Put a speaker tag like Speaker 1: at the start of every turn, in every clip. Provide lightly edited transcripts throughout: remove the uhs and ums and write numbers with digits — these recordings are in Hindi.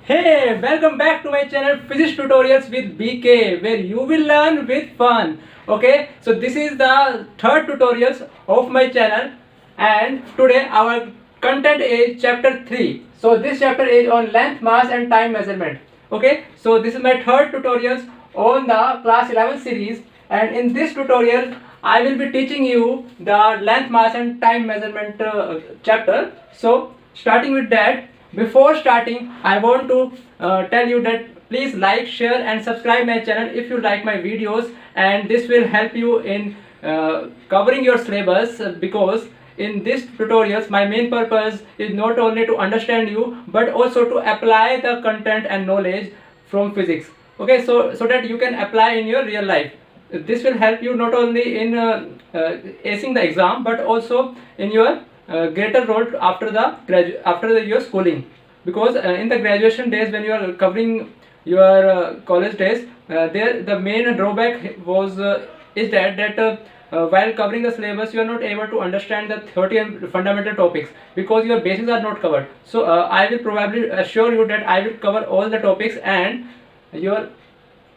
Speaker 1: Hey, welcome back to my channel Physics Tutorials with BK, where you will learn with fun. Okay, so this is the third tutorials of my channel, and today our content is chapter 3. So this chapter is on length, mass and time measurement. Okay, so this is my third tutorials on the class 11 series, and in this tutorial I will be teaching you the length, mass and time measurement chapter. So starting with that, before starting I want to tell you that please like, share and subscribe my channel if you like my videos, and this will help you in covering your syllabus, because in this tutorials my main purpose is not only to understand you but also to apply the content and knowledge from physics. Okay, so that you can apply in your real life. This will help you not only in acing the exam but also in your greater role after your schooling, because in the graduation days when you are covering your college days, there the main drawback was is that while covering the syllabus you are not able to understand the theory and fundamental topics because your basics are not covered. So I will probably assure you that I will cover all the topics and your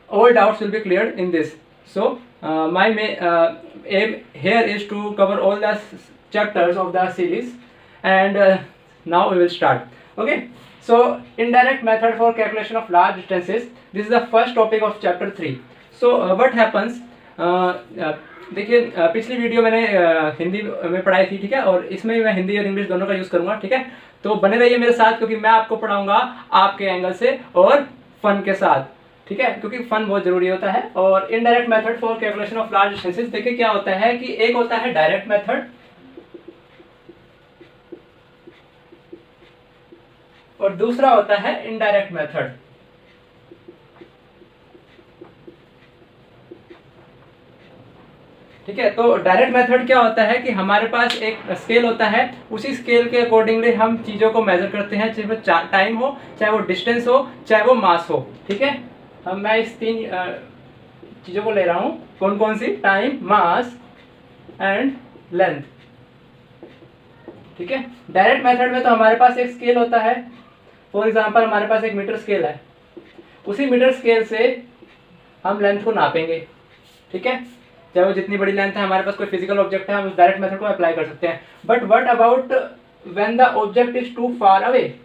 Speaker 1: all doubts will be cleared in this. So my aim here is to cover all the chapters of the series, and now we will start. Okay, so indirect method for calculation of large distances, this is the first topic of chapter 3. So what happens, देखिए पिछली वीडियो मैंने हिंदी में पढ़ाई थी, ठीक है, और इसमें मैं हिंदी और इंग्लिश दोनों का यूज़ करूँगा, ठीक है। तो बने रहिए मेरे साथ क्योंकि मैं आपको पढ़ाऊँगा आपके एंगल से और फन के साथ, ठीक है, क्योंकि फन बहुत जरूरी होता है। और indirect method for calculation of large distances, देखिए क्या होता है कि एक होता है डायरेक्ट मेथड और दूसरा होता है इनडायरेक्ट मेथड। ठीक है, तो डायरेक्ट मेथड क्या होता है कि हमारे पास एक स्केल होता है, उसी स्केल के अकॉर्डिंगली हम चीज़ों को मेजर करते हैं, चाहे वो टाइम हो, चाहे वो डिस्टेंस हो, चाहे वो मास हो। ठीक है, अब मैं इस तीन चीज़ों को ले रहा हूँ, कौन कौन सी, टाइम, मास एंड लेंथ। ठीक है, डायरेक्ट मेथड में तो हमारे पास एक स्केल होता है, फॉर एग्जांपल हमारे पास एक मीटर स्केल है, उसी मीटर स्केल से हम लेंथ को नापेंगे। ठीक है, चाहे वो जितनी बड़ी लेंथ है, हमारे पास कोई फिजिकल ऑब्जेक्ट है, हम उस डायरेक्ट मेथड को अप्लाई कर सकते हैं। But what about when the object is too far away,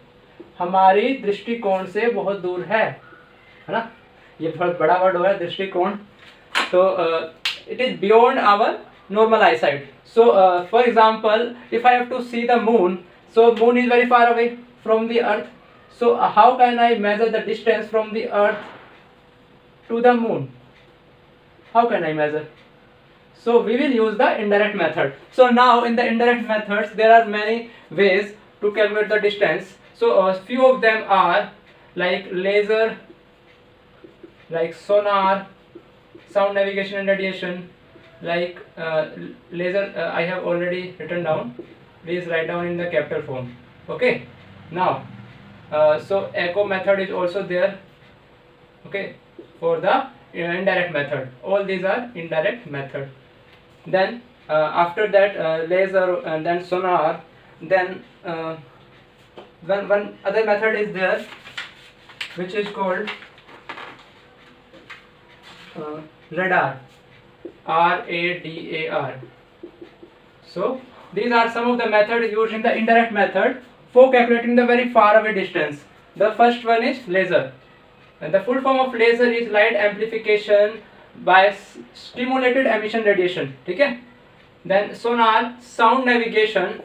Speaker 1: हमारी दृष्टिकोण से बहुत दूर है ना, ये बहुत बड़ा वर्ड हो गया दृष्टिकोण, तो it is beyond our normal eyesight. So for example, if I have to see the moon, so moon is very far away from the earth, so how can I measure the distance from the earth to the moon? How can I measure? So we will use the indirect method. So now in the indirect methods there are many ways to calculate the distance. So a few of them are like laser, like sonar, sound navigation and radiation, like laser, I have already written down, please write down in the capital form. Okay, now so echo method is also there, okay, for the indirect method. All these are indirect method. Then after that laser, and then sonar, then one other method is there which is called radar, RADAR. So these are some of the methods used in the indirect method for calculating the very far away distance. The first one is laser, and the full form of laser is light amplification by stimulated emission radiation. ठीक है, then sonar, sound navigation,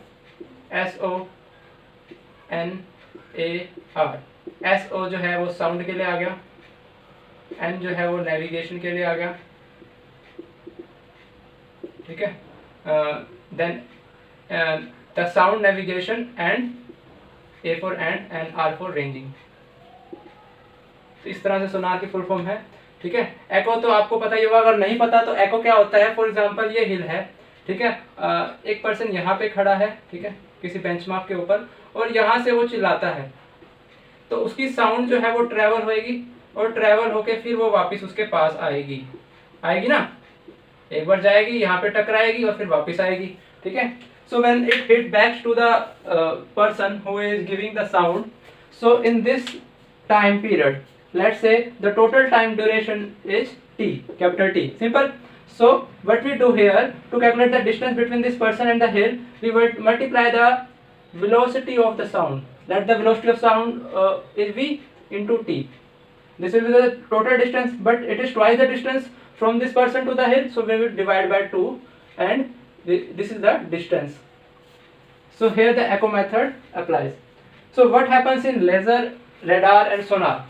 Speaker 1: SONAR, SO जो है वो साउंड के लिए आ गया, N जो है वो नेविगेशन के लिए आ गया। ठीक है, then the sound navigation and A for and R for ranging. तो इस तरह से सोनार की फुल फॉर्म है। ठीक है, एको तो आपको पता ही होगा, अगर नहीं पता तो एको क्या होता है, फॉर एग्जांपल ये हिल है, ठीक है, एक पर्सन यहाँ पे खड़ा है, ठीक है, किसी बेंचमार्क के ऊपर, और यहाँ से वो चिल्लाता है, तो उसकी साउंड जो है वो ट्रेवल होएगी, और ट्रेवल होके फिर वो वापस उसके पास आएगी, आएगी ना, एक बार जाएगी, यहाँ पे टकराएगी और फिर वापस आएगी। ठीक है, so when it hit back to the person who is giving the sound, so in this time period. Let's say the total time duration is t, capital T, simple. So what we do here, to calculate the distance between this person and the hill, we will multiply the velocity of the sound. Let the velocity of sound is v into t. This will be the total distance, but it is twice the distance from this person to the hill, so we will divide by 2, and this is the distance. So here the echo method applies. So what happens in laser, radar and sonar?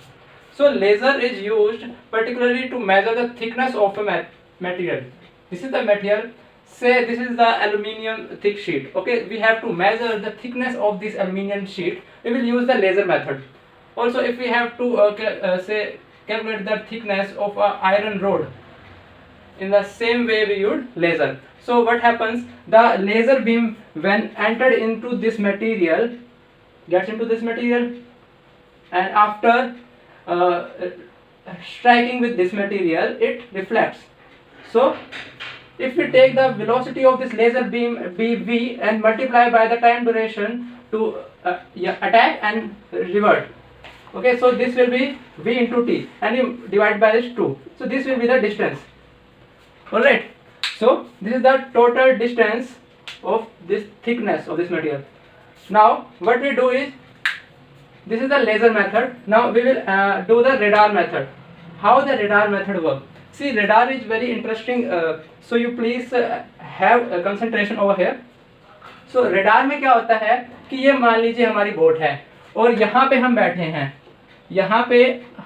Speaker 1: So laser is used particularly to measure the thickness of a material. This is the material. Say this is the aluminium thick sheet. Okay, we have to measure the thickness of this aluminium sheet. We will use the laser method. Also, if we have to say calculate the thickness of a iron rod, in the same way we use laser. So what happens? The laser beam, when entered into this material, gets into this material, and after striking with this material, it reflects. So if we take the velocity of this laser beam be v and multiply by the time duration to attack and revert. Okay, so this will be v into t, and you divide by this 2. So this will be the distance. Alright, so this is the total distance of this thickness of this material. Now what we do is, this is the laser method. Now we will do the radar method. How the radar method works? See, radar is very interesting, so you please have concentration over here. So radar में क्या होता है कि ये मान लीजिए हमारी बोट है और यहाँ पे हम बैठे हैं, यहाँ पे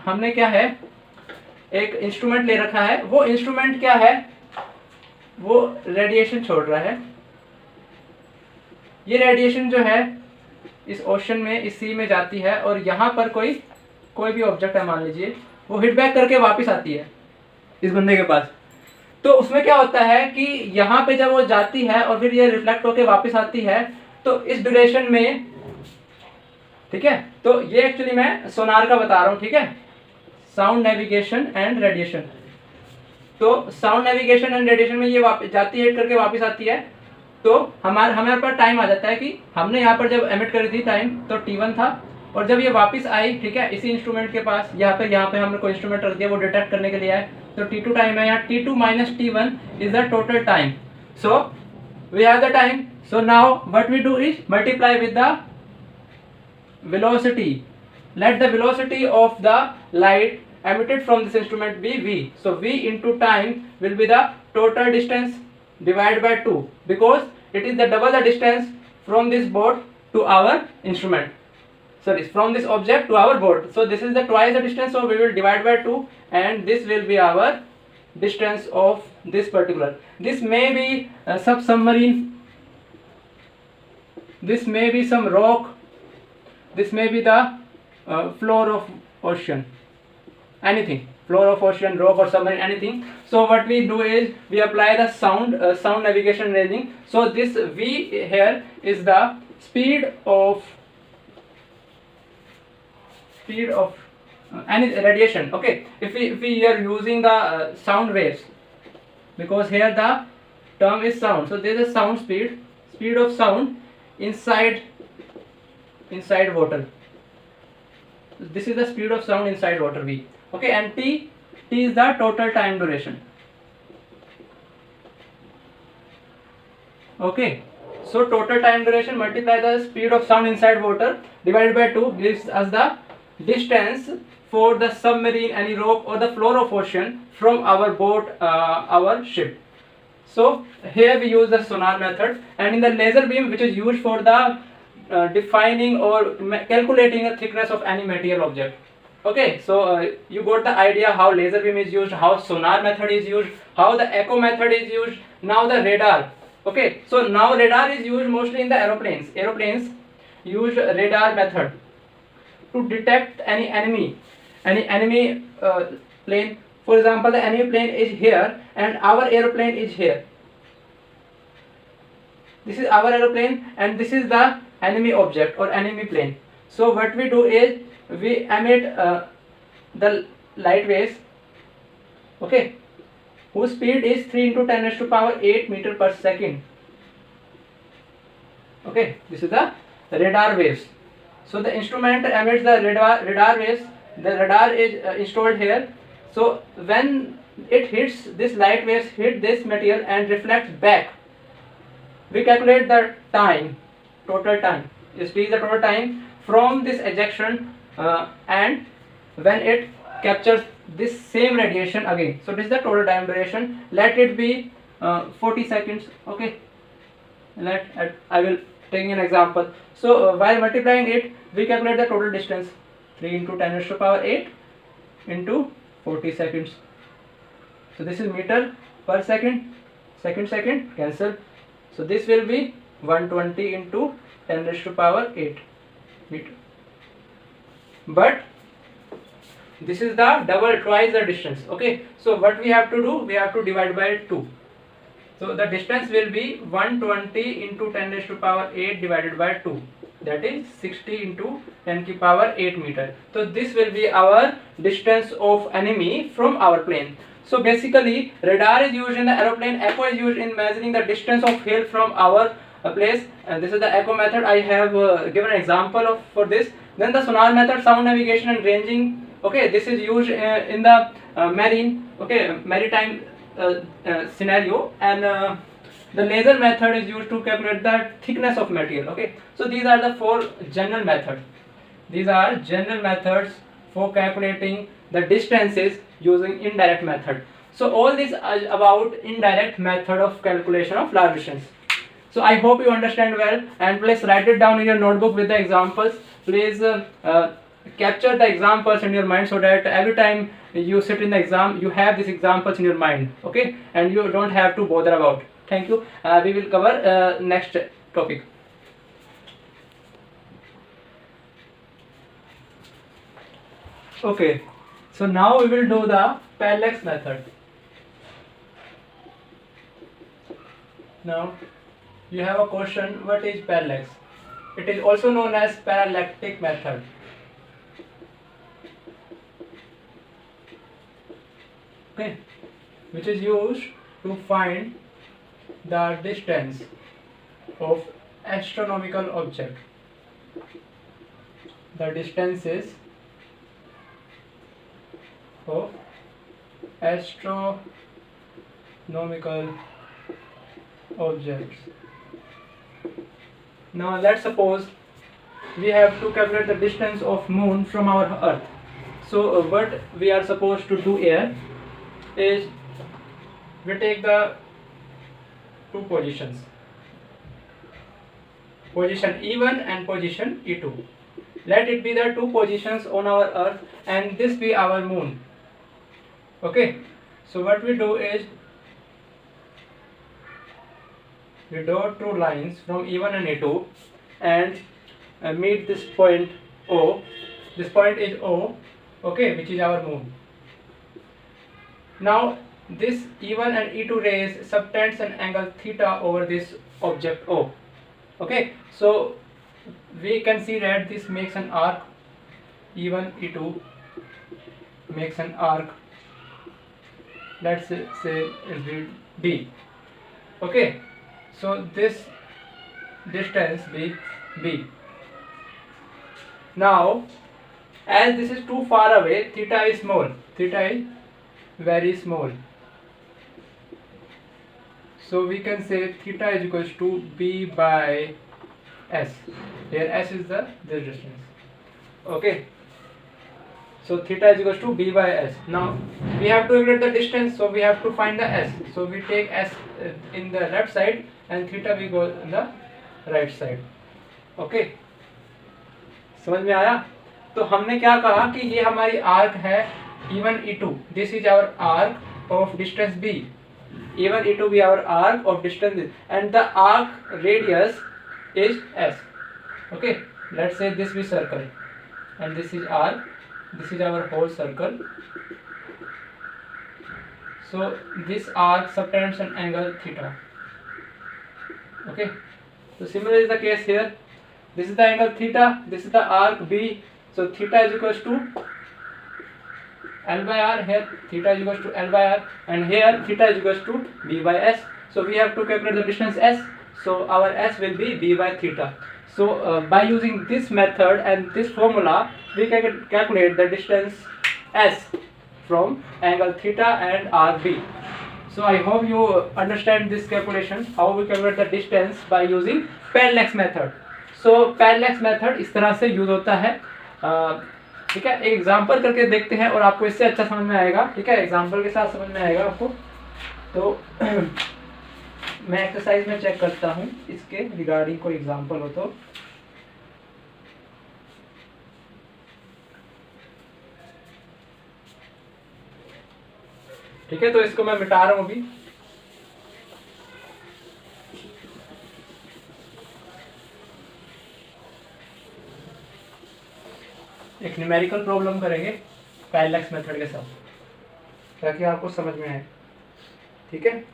Speaker 1: हमने क्या है, एक इंस्ट्रूमेंट ले रखा है. वो इंस्ट्रूमेंट क्या है, वो रेडिएशन छोड़ रहा है. ये रेडिएशन जो है इस ओशन में, इस सी में जाती है, और यहाँ पर कोई भी ऑब्जेक्ट है मान लीजिए, वो हिट बैक करके वापस आती है इस बंदे के पास. तो उसमें क्या होता है कि यहाँ पे जब वो जाती है और फिर ये रिफ्लेक्ट होके वापस आती है, तो इस ड्यूरेशन में, ठीक है, तो ये एक्चुअली मैं सोनार का बता रहा हूँ, ठीक है, साउंड नेविगेशन एंड रेडिएशन. तो साउंड नेविगेशन एंड रेडिएशन में ये जाती है, हिट करके वापस आती है. तो हमारे पास टाइम आ जाता है कि हमने यहाँ पर जब एमिट करी थी टाइम तो t1 था, और जब ये वापस आई, ठीक है, इसी इंस्ट्रूमेंट के पास, यहाँ पे हमने कोई इंस्ट्रूमेंट रख दिया, वो डिटेक्ट करने के लिए आए, तो t2 टाइम है. यहाँ t2 minus t1 is the total time. So we have the time. So now what we do is multiply with the velocity. Let the velocity of the light emitted from this instrument be v. So v into time will be the total distance divided by 2, because it is the double the distance from this boat to our instrument. Sorry, from this object to our boat. So this is the twice the distance, so we will divide by 2, and this will be our distance of this particular. This may be submarine, this may be some rock, this may be the floor of ocean, anything, floor of ocean, rock or submarine, anything. So what we do is we apply the sound navigation ranging. So this v here is the speed of any radiation. Okay, if we are using the sound waves, because here the term is sound, so there is a sound speed of sound inside water. This is the speed of sound inside water, v. Okay, and t is the total time duration. Okay, so total time duration multiply the speed of sound inside water divided by 2 gives us the distance for the submarine, any rock or the floor of ocean from our boat, our ship. So here we use the sonar method, and in the laser beam, which is used for the defining or calculating the thickness of any material object. Okay, so you got the idea how laser beam is used, how sonar method is used, how the echo method is used. Now the radar. Okay, so now radar is used mostly in the aeroplanes. Aeroplanes use radar method to detect any enemy plane. For example, the enemy plane is here and our aeroplane is here. This is our aeroplane and this is the enemy object or enemy plane. So what we do is we emit the light waves, okay, whose speed is 3 into 10 raised to power 8 meter per second. Okay, this is the radar waves. So the instrument emits the radar waves the radar is installed here. So when it hits, this light waves hit this material and reflects back. We calculate the time, total time. Is the total time from this ejection and when it captures this same radiation again. So this is the total time duration. Let it be 40 seconds. Okay. I will take an example. So while multiplying it, we calculate the total distance. 3 into 10 raised to power 8 into 40 seconds. So this is meter per second. Second cancel. So this will be 120 into 10 raised to power 8 meter. But this is the twice the distance. Okay. So what we have to do? We have to divide by 2. So the distance will be 120 into 10 raised to power 8 divided by 2. That is 60 into 10 to power 8 meter. So this will be our distance of enemy from our plane. So basically radar is used in the aeroplane, echo is used in measuring the distance of hail from our place, and this is the echo method. I have given an example for this. Then the sonar method, sound navigation and ranging. Okay, this is used in the maritime scenario, and the laser method is used to calculate the thickness of material. Okay, so these are the 4 general methods. These are general methods for calculating the distances using indirect method. So all this is about indirect method of calculation of large distance. So I hope you understand well, and please write it down in your notebook with the examples. Please capture the examples in your mind so that every time you sit in the exam you have these examples in your mind. Okay, and you don't have to bother about. Thank you. We will cover next topic. Okay, so now we will do the parallax method. Now you have a question, what is parallax? It is also known as parallactic method. Okay, which is used to find the distance of astronomical object. The distances of astronomical objects. Now let's suppose we have to calculate the distance of moon from our earth. So what we are supposed to do here is we take the 2 positions, position E1 and position E2. Let it be the 2 positions on our earth and this be our moon. Okay, so what we do is we draw 2 lines from E1 and E2 and meet this point O. This point is O, okay, which is our moon. Now this E1 and E2 rays subtends an angle theta over this object O. Okay, so we can see that this makes an arc. E1, E2 makes an arc. Let's say it will B. Okay, so this distance be B. Now as this is too far away, theta is small. Theta is very small. So we can say theta is equals to B by S. Here S is this distance. Okay. So theta is equals to B by S. Now we have to calculate the distance, so we have to find the S. So we take S in the left side and theta we go in the right side. Okay. समझ में आया? तो हमने क्या कहा कि ये हमारी आर्क है E1 E2. This is our arc of distance B. E1 E2 be our arc of distance, and the arc radius is S. Okay, let's say this be circle and this is arc. This is our whole circle. So this arc subtends an angle theta. Okay, so similar is the case here. This is the angle theta. This is the arc B. So theta is equals to L by R. Here theta is equals to L by R, and here theta is equals to B by S. So we have to calculate the distance S. So our S will be B by theta. So by using this method and this formula, we can calculate the distance S from angle theta and RB. So I hope you understand this calculation, how we calculate the distance by using parallax method. So parallax method इस तरह से यूज होता है, ठीक है। एक एग्जांपल करके देखते हैं और आपको इससे अच्छा समझ में आएगा, ठीक है। एग्जांपल के साथ समझ में आएगा आपको। तो मैं एक्सरसाइज में चेक करता हूँ इसके रिगार्डिंग कोई एग्जांपल हो तो। ठीक है, तो इसको मैं मिटा रहा हूँ अभी। एक न्यूमेरिकल प्रॉब्लम करेंगे पैरेलैक्स मेथड के साथ, ताकि आपको समझ में आए, ठीक है।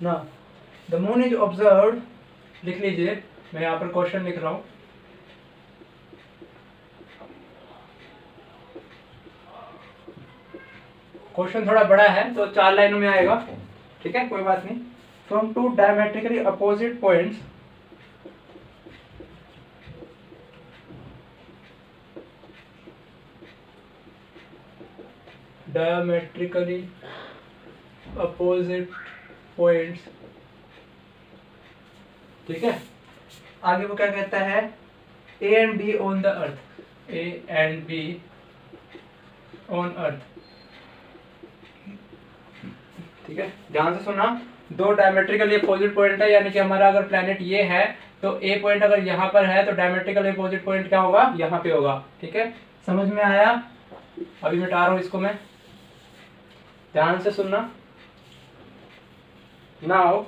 Speaker 1: ना द मून इज ऑब्जर्व्ड, लिख लीजिए, मैं यहाँ पर क्वेश्चन लिख रहा हूँ। क्वेश्चन थोड़ा बड़ा है तो 4 लाइनों में आएगा, ठीक है, कोई बात नहीं। From two diametrically opposite points diametrically opposite points, ठीक है। आगे वो क्या कहता है, A and B on the earth, A and B on earth, ठीक है। ध्यान से सुना, दो डायमेट्रिकली अपोजिट पॉइंट है, यानी कि हमारा अगर प्लैनेट ये है तो ए पॉइंट अगर यहाँ पर है तो डायमेट्रिकली अपोजिट पॉइंट क्या होगा, यहाँ पे होगा, ठीक है। समझ में आया? अभी मिटा रहा हूँ इसको मैं, ध्यान से सुनना। नाउ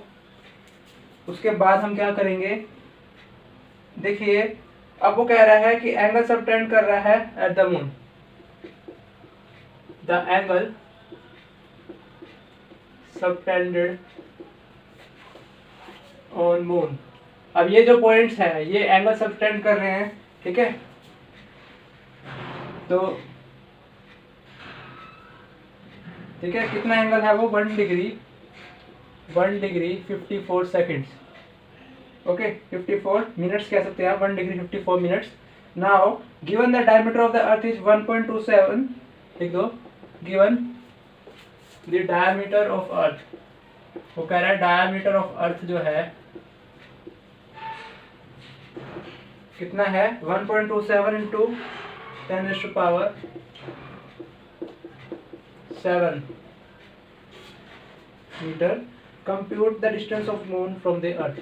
Speaker 1: उसके बाद हम क्या करेंगे, देखिए अब वो कह रहा है कि एंगल सबटेंड कर रहा है at the moon, the angle subtended on moon. अब ये जो पॉइंट्स हैं ये एंगल सबटेंड कर रहे हैं, ठीक है। तो ठीक है, कितना एंगल है वो, 1 डिग्री 54 सेकेंड्स, ओके, 54 मिनट्स कह सकते हैं आप, 1 degree 54 minutes. Now given the diameter of the earth is 1.27, लिख दो, गिवन द डायमीटर ऑफ अर्थ, वो कह रहा है डायमीटर ऑफ अर्थ जो है कितना है, 1.27 into 10⁻⁷ metre. Compute the distance of moon from the earth.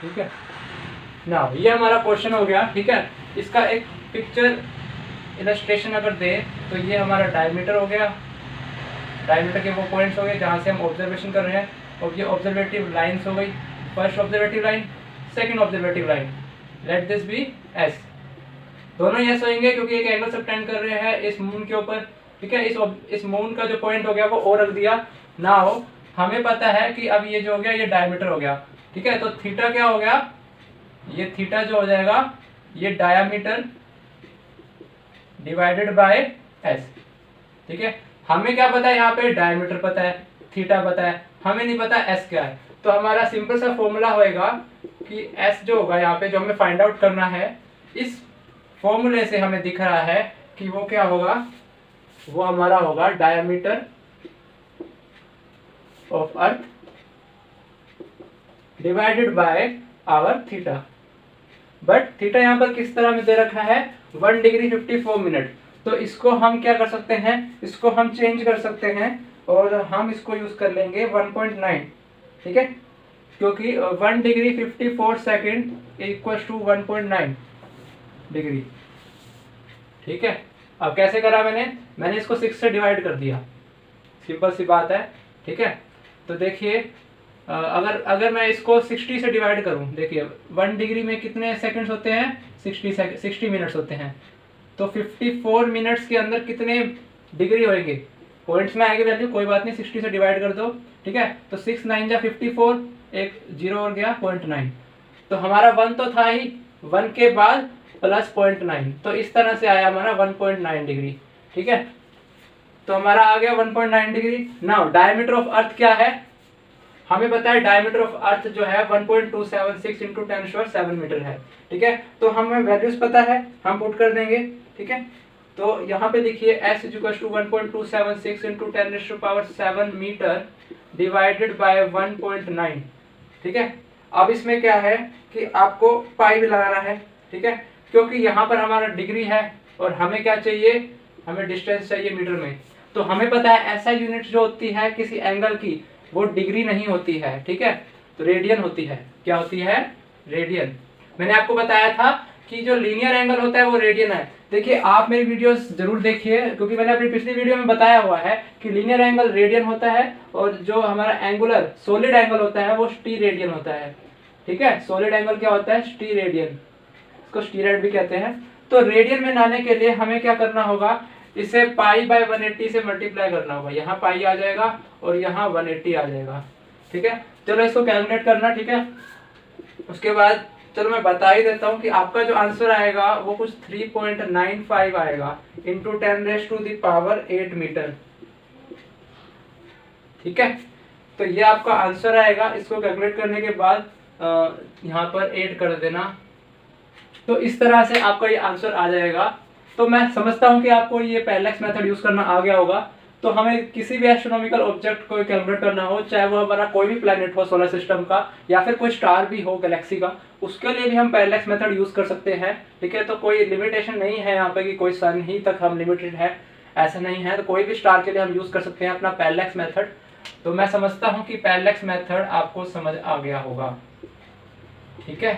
Speaker 1: ठीक है ना, ये हमारा क्वेश्चन हो गया, ठीक है। इसका एक पिक्चर इलस्ट्रेशन अगर दे तो ये हमारा डायमीटर हो गया, डायमीटर के वो पॉइंट्स हो गए जहाँ से हम ऑब्जर्वेशन कर रहे हैं, और ये ऑब्जर्वेटिव लाइंस हो गई, first observative line, second observative line, let this be S. दोनों यस होंगे क्योंकि एक एंगल सबटेंड कर रहे हैं इस मून के ऊपर, ठीक है। इस मून का जो पॉइंट हो गया वो और रख दिया। नाउ हमें पता है कि अब ये जो हो गया ये डायमीटर हो गया, ठीक है। तो थीटा क्या हो गया, ये थीटा जो हो जाएगा ये डायमीटर डिवाइडेड बाय एस, ठीक है। हमें क्या पता है, यहाँ पे डायमीटर पता है, थीटा पता है, हमें नहीं पता एस क्या है। तो हमारा सिंपल सा फॉर्मूला होएगा कि एस जो होगा यहाँ पे जो हमें फाइंड आउट करना है, इस फॉर्मूले से हमें दिख रहा है कि वो क्या होगा, वो हमारा होगा diameter of earth divided by our theta. But theta यहाँ पर किस तरह में दे रखा है, 1 डिग्री 54 मिनट। तो इसको हम क्या कर सकते हैं, इसको हम चेंज कर सकते हैं और हम इसको यूज कर लेंगे 1.9, ठीक है, क्योंकि 1 degree 54 second equal to 1.9 degree, ठीक है। अब कैसे करा मैंने इसको 6 से डिवाइड कर दिया, सिंपल सी बात है, ठीक है। तो देखिए अगर मैं इसको 60 से डिवाइड करूं, देखिए 1 डिग्री में कितने सेकंड्स होते हैं, 60 मिनट्स होते हैं। तो 54 मिनट्स के अंदर कितने डिग्री होंगे, पॉइंट्स में आएगी वैल्यू, कोई बात नहीं, 60 से डिवाइड कर दो, ठीक है। तो 6 9 जा 54, एक जीरो और गया 0.9। तो हमारा 1 तो था ही, 1 के बाद प्लस 0.9, तो इस तरह से आया हमारा 1.9 डिग्री। ठीक है, तो हमारा आ गया 1.9 डिग्री। नाउ डायमीटर ऑफ अर्थ क्या है, हमें पता है डायमीटर ऑफ अर्थ जो है 1.276 इंटू 10⁻⁷ मीटर है। ठीक है, तो हमें वैल्यूज पता है, हम पुट कर देंगे। ठीक है, तो यहाँ पे देखिए s = 1.276 into 10⁻⁷ metre divided by 1.9। ठीक है, अब इसमें क्या है कि आपको पाई भी लगाना है। ठीक है, क्योंकि यहाँ पर हमारा डिग्री है और हमें क्या चाहिए, हमें डिस्टेंस चाहिए मीटर में। तो हमें पता है ऐसा यूनिट जो होती है किसी एंगल की, वो डिग्री नहीं होती है। ठीक है, तो रेडियन होती है। क्या होती है, रेडियन। मैंने आपको बताया था कि जो लीनियर एंगल होता है वो रेडियन है। देखिए आप मेरी वीडियोस जरूर देखिए, क्योंकि मैंने अपनी पिछली वीडियो में बताया हुआ है कि लीनियर एंगल रेडियन होता है और जो हमारा एंगुलर सॉलिड एंगल होता है वो स्टीरेडियन होता है। ठीक है, सॉलिड एंगल क्या होता है, स्टीरेडियन, इसको स्टीराइड भी कहते हैं। तो रेडियन में लाने के लिए हमें क्या करना होगा, इसे π/180 से मल्टीप्लाई करना होगा। यहाँ पाई आ जाएगा और यहाँ 180 आ जाएगा। ठीक है, चलो इसको कैलकुलेट करना। ठीक है, उसके बाद चलो मैं बता ही देता हूँ कि आपका जो आंसर आएगा वो कुछ 3.95 आएगा इंटू 10⁸ मीटर। ठीक है, तो ये आपका आंसर आएगा। इसको कैलकुलेट करने के बाद यहाँ पर ऐड कर देना, तो इस तरह से आपका ये आंसर आ जाएगा। तो मैं समझता हूँ कि आपको ये पैरेलैक्स मेथड यूज करना आ गया होगा। तो हमें किसी भी एस्ट्रोनॉमिकल ऑब्जेक्ट को कैलकुलेट करना हो, चाहे वो हमारा कोई भी प्लैनेट हो सोलर सिस्टम का या फिर कोई स्टार भी हो गैलेक्सी का, उसके लिए भी हम पैरेलैक्स मेथड यूज कर सकते हैं। ठीक है, तो कोई लिमिटेशन नहीं है यहाँ पे कि कोई सन ही तक हम लिमिटेड है, ऐसा नहीं है। तो कोई भी स्टार के लिए हम यूज कर सकते हैं अपना पैरेलैक्स मेथड। तो मैं समझता हूँ कि पैरेलैक्स मेथड आपको समझ आ गया होगा। ठीक है,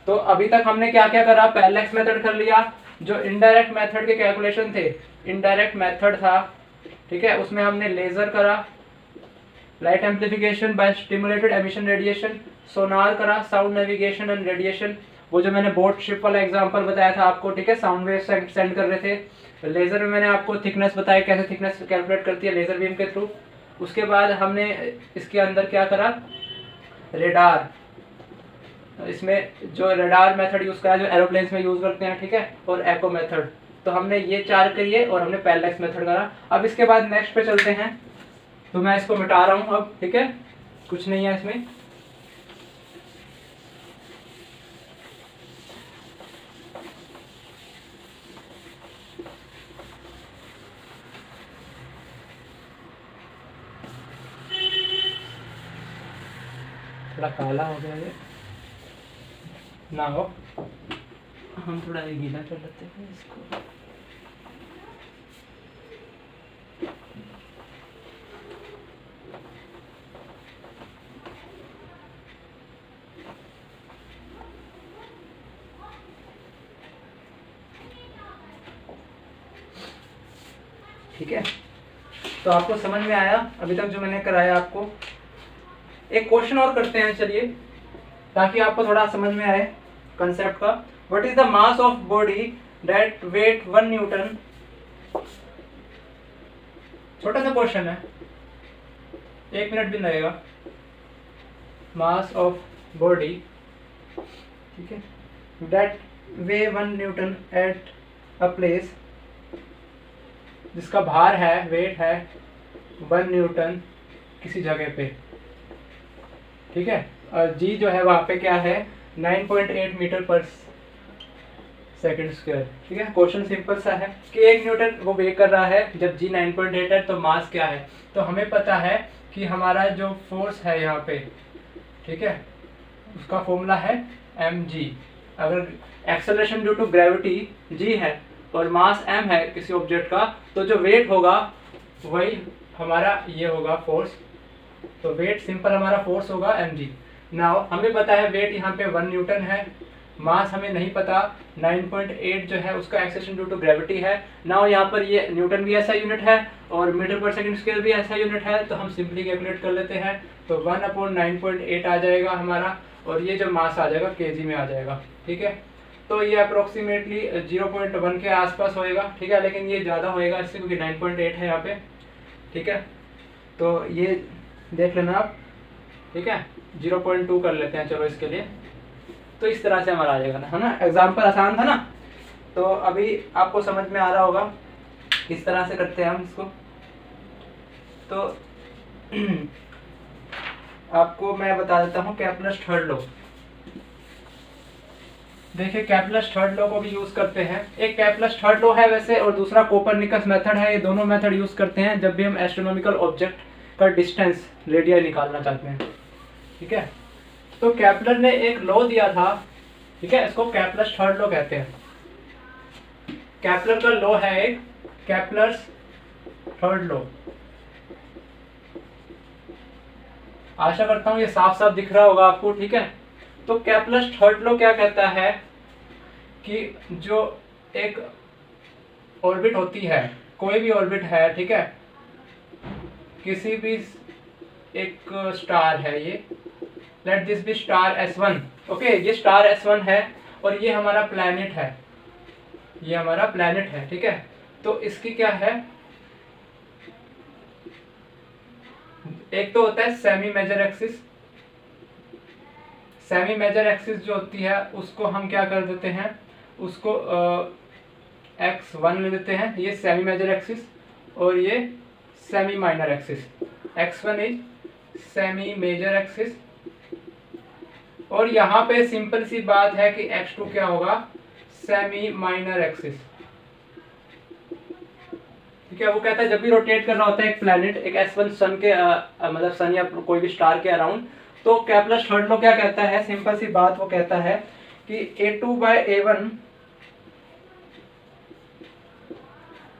Speaker 1: तो अभी तक हमने क्या क्या करा, पैरेलैक्स मेथड कर लिया। जो इनडायरेक्ट मेथड के कैलकुलेशन थे, इनडायरेक्ट मेथड था, ठीक है, उसमें हमने लेजर करा, light amplification by stimulated emission radiation, sonar करा, साउंड नेविगेशन एंड रेडिएशन, वो जो मैंने बोट शिप वाला एग्जांपल बताया था आपको। ठीक है, साउंड वेव सेंड कर रहे थे। लेजर में मैंने आपको थिकनेस बताया, कैसे थिकनेस कैलकुलेट करती है लेजर बीम के थ्रू। उसके बाद हमने इसके अंदर क्या करा, रेडार, इसमें जो रडार मेथड यूज करा जो एरोप्लेन्स में यूज करते हैं। ठीक है, और एको मेथड। तो हमने ये 4 करिए और हमने पैरेलैक्स मेथड करा। अब इसके बाद नेक्स्ट पे चलते हैं। तो मैं इसको मिटा रहा हूँ अब। ठीक है, कुछ नहीं है इसमें। थोड़ा काला हो गया ये ना हो, हम थोड़ा गीला कर लेते हैं इसको। ठीक है, तो आपको समझ में आया अभी तक जो मैंने कराया आपको। एक क्वेश्चन और करते हैं चलिए, ताकि आपको थोड़ा समझ में आए कंसेप्ट का। What is the mass of body that weight 1 newton. छोटा सा क्वेश्चन है, 1 मिनट भी लगेगा। मास ऑफ बॉडी, ठीक है, that way 1 Newton at a place, जिसका भार है, वेट है 1 न्यूटन किसी जगह पे। ठीक है, और जी जो है वहाँ पे क्या है 9.8 मीटर पर सेकंड स्क्वायर। ठीक है, क्वेश्चन सिंपल सा है कि 1 न्यूटन वो वे कर रहा है, जब जी 9.8 है तो मास क्या है। तो हमें पता है कि हमारा जो फोर्स है यहाँ पे, ठीक है, उसका फॉर्मूला है mg। अगर acceleration due to gravity g है और मास m है किसी ऑब्जेक्ट का, तो जो वेट होगा वही हमारा ये होगा फोर्स। तो वेट सिंपल हमारा फोर्स होगा mg। नाउ हमें पता है वेट यहाँ पे 1 न्यूटन है, मास हमें नहीं पता, 9.8 जो है उसका एक्सेलरेशन ड्यू टू ग्रेविटी है। नाउ यहाँ पर ये न्यूटन भी ऐसा यूनिट है और मीटर पर सेकंड स्क्वायर भी ऐसा यूनिट है, तो हम सिंपली कैलकुलेट कर लेते हैं। तो 1/9.8 आ जाएगा हमारा, और ये जो मास आ जाएगा केजी में आ जाएगा। ठीक है, तो ये अप्रोक्सीमेटली 0.1 के आसपास होएगा। ठीक है, लेकिन ये ज़्यादा होएगा इससे, क्योंकि 9.8 है यहाँ पे। ठीक है, तो ये देख लेना आप। ठीक है, 0.2 कर लेते हैं चलो इसके लिए। तो इस तरह से हमारा आ जाएगा ना, है ना। एग्जाम्पल आसान था ना, तो अभी आपको समझ में आ रहा होगा किस तरह से करते हैं हम इसको। तो आपको मैं बता देता हूँ कैपलर्स थर्ड लॉ। देखिए कैपलर्स थर्ड लॉ को भी यूज करते हैं। एक कैपलर्स थर्ड लॉ है वैसे, और दूसरा कोपरनिकस मेथड है। ये दोनों मेथड यूज करते हैं जब भी हम एस्ट्रोनॉमिकल ऑब्जेक्ट का डिस्टेंस रेडियस निकालना चाहते हैं, ठीक है। तो कैपलर ने एक लॉ दिया था, ठीक है, इसको कैपलर्स थर्ड लॉ कहते हैं। कैपलर का लॉ है एक कैपलर्स थर्ड लॉ। आशा करता हूं ये साफ साफ दिख रहा होगा आपको, ठीक है। तो कैपलर्स थर्ड लॉ क्या कहता है कि जो एक ऑर्बिट होती है, कोई भी ऑर्बिट है, ठीक है, किसी भी एक स्टार है, ये let this be star S1, okay, ये स्टार S1 है और ये हमारा प्लैनेट है, ये हमारा प्लैनेट है, ठीक है। तो इसकी क्या है, एक तो होता है semi major axis. Semi major axis जो होती है उसको हम क्या कर देते हैं, उसको x1 ले लेते हैं, ये सेमी मेजर एक्सिस, और ये semi minor axis. x1 is semi major axis, और यहाँ पे सिंपल सी बात है कि x2 क्या होगा, सेमी माइनर एक्सिस, ठीक है। वो कहता है जब भी रोटेट करना होता है एक प्लैनेट, एक S1 सन के मतलब सन या कोई भी स्टार के अराउंड, तो कैपलर्स थर्ड लॉ क्या कहता है, सिंपल सी बात वो कहता है कि A2/A1